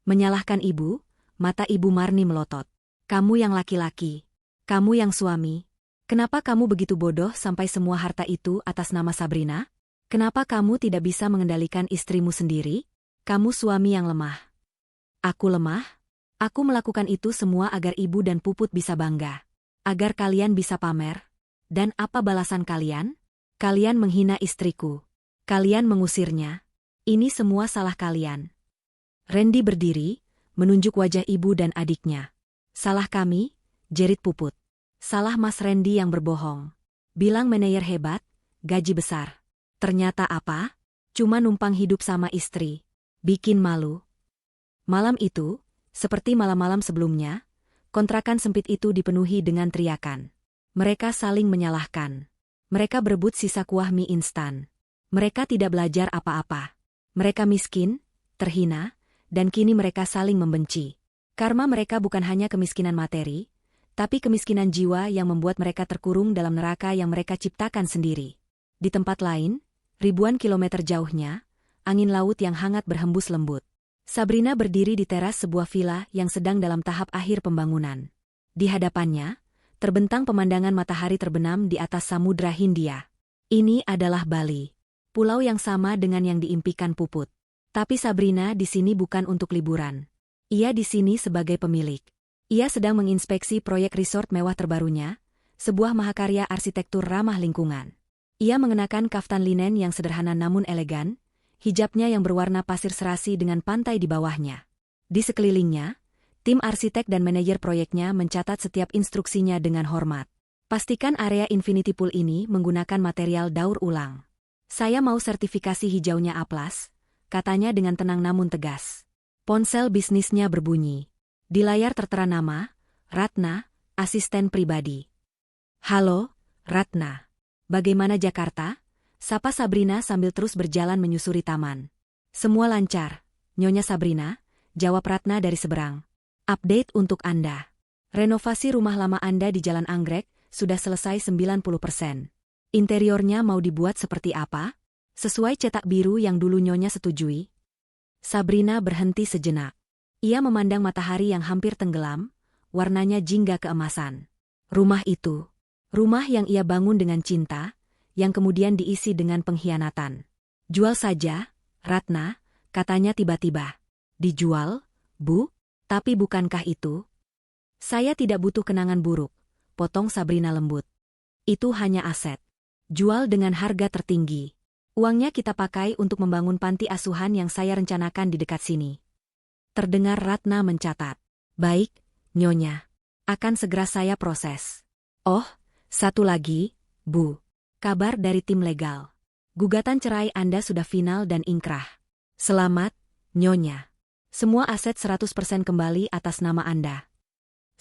[SPEAKER 1] Menyalahkan ibu, mata Ibu Marni melotot. Kamu yang laki-laki. Kamu yang suami. Kenapa kamu begitu bodoh sampai semua harta itu atas nama Sabrina? Kenapa kamu tidak bisa mengendalikan istrimu sendiri? Kamu suami yang lemah. Aku lemah? Aku melakukan itu semua agar ibu dan Puput bisa bangga. Agar kalian bisa pamer. Dan apa balasan kalian? Kalian menghina istriku. Kalian mengusirnya. Ini semua salah kalian. Randy berdiri, menunjuk wajah ibu dan adiknya. Salah kami, jerit Puput. Salah Mas Randy yang berbohong. Bilang manajer hebat, gaji besar. Ternyata apa? Cuma numpang hidup sama istri. Bikin malu. Malam itu, seperti malam-malam sebelumnya, kontrakan sempit itu dipenuhi dengan teriakan. Mereka saling menyalahkan. Mereka berebut sisa kuah mie instan. Mereka tidak belajar apa-apa. Mereka miskin, terhina, dan kini mereka saling membenci. Karma mereka bukan hanya kemiskinan materi, tapi kemiskinan jiwa yang membuat mereka terkurung dalam neraka yang mereka ciptakan sendiri. Di tempat lain, ribuan kilometer jauhnya, angin laut yang hangat berhembus lembut. Sabrina berdiri di teras sebuah villa yang sedang dalam tahap akhir pembangunan. Di hadapannya, terbentang pemandangan matahari terbenam di atas Samudra Hindia. Ini adalah Bali, pulau yang sama dengan yang diimpikan Puput. Tapi Sabrina di sini bukan untuk liburan. Ia di sini sebagai pemilik. Ia sedang menginspeksi proyek resort mewah terbarunya, sebuah mahakarya arsitektur ramah lingkungan. Ia mengenakan kaftan linen yang sederhana namun elegan, hijabnya yang berwarna pasir serasi dengan pantai di bawahnya. Di sekelilingnya, tim arsitek dan manajer proyeknya mencatat setiap instruksinya dengan hormat. Pastikan area infinity pool ini menggunakan material daur ulang. Saya mau sertifikasi hijaunya A+, katanya dengan tenang namun tegas. Ponsel bisnisnya berbunyi. Di layar tertera nama, Ratna, asisten pribadi. Halo, Ratna. Bagaimana Jakarta? Sapa Sabrina sambil terus berjalan menyusuri taman. Semua lancar, Nyonya Sabrina, jawab Ratna dari seberang. Update untuk Anda. Renovasi rumah lama Anda di Jalan Anggrek sudah selesai 90%. Interiornya mau dibuat seperti apa? Sesuai cetak biru yang dulu Nyonya setujui. Sabrina berhenti sejenak. Ia memandang matahari yang hampir tenggelam, warnanya jingga keemasan. Rumah itu, rumah yang ia bangun dengan cinta, yang kemudian diisi dengan pengkhianatan. Jual saja, Ratna, katanya tiba-tiba. Dijual, Bu? Tapi bukankah itu? Saya tidak butuh kenangan buruk, potong Sabrina lembut. Itu hanya aset. Jual dengan harga tertinggi. Uangnya kita pakai untuk membangun panti asuhan yang saya rencanakan di dekat sini. Terdengar Ratna mencatat. Baik, Nyonya. Akan segera saya proses. Oh, satu lagi, Bu. Kabar dari tim legal. Gugatan cerai Anda sudah final dan ingkrah. Selamat, Nyonya. Semua aset 100% kembali atas nama Anda.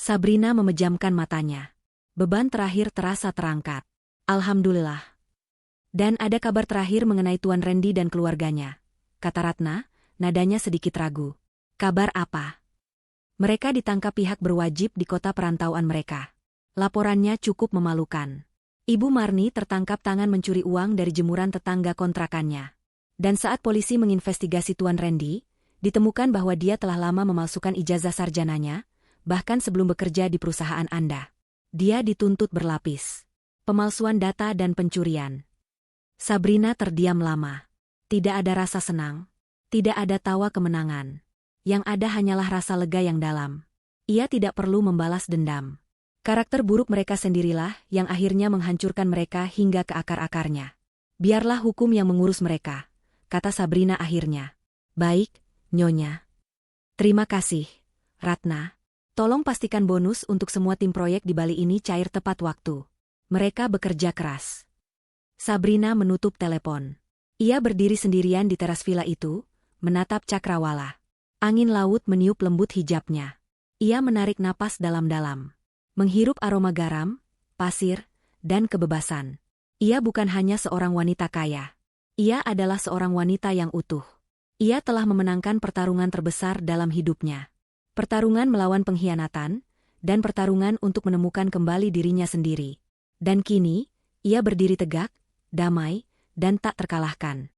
[SPEAKER 1] Sabrina memejamkan matanya. Beban terakhir terasa terangkat. Alhamdulillah. Dan ada kabar terakhir mengenai Tuan Randy dan keluarganya, kata Ratna, nadanya sedikit ragu. Kabar apa? Mereka ditangkap pihak berwajib di kota perantauan mereka. Laporannya cukup memalukan. Ibu Marni tertangkap tangan mencuri uang dari jemuran tetangga kontrakannya. Dan saat polisi menginvestigasi Tuan Randy, ditemukan bahwa dia telah lama memalsukan ijazah sarjananya, bahkan sebelum bekerja di perusahaan Anda. Dia dituntut berlapis. Pemalsuan data dan pencurian. Sabrina terdiam lama. Tidak ada rasa senang. Tidak ada tawa kemenangan. Yang ada hanyalah rasa lega yang dalam. Ia tidak perlu membalas dendam. Karakter buruk mereka sendirilah yang akhirnya menghancurkan mereka hingga ke akar-akarnya. Biarlah hukum yang mengurus mereka, kata Sabrina akhirnya. Baik, Nyonya. Terima kasih, Ratna. Tolong pastikan bonus untuk semua tim proyek di Bali ini cair tepat waktu. Mereka bekerja keras. Sabrina menutup telepon. Ia berdiri sendirian di teras villa itu, menatap cakrawala. Angin laut meniup lembut hijabnya. Ia menarik napas dalam-dalam. Menghirup aroma garam, pasir, dan kebebasan. Ia bukan hanya seorang wanita kaya. Ia adalah seorang wanita yang utuh. Ia telah memenangkan pertarungan terbesar dalam hidupnya. Pertarungan melawan pengkhianatan, dan pertarungan untuk menemukan kembali dirinya sendiri. Dan kini, ia berdiri tegak, damai, dan tak terkalahkan.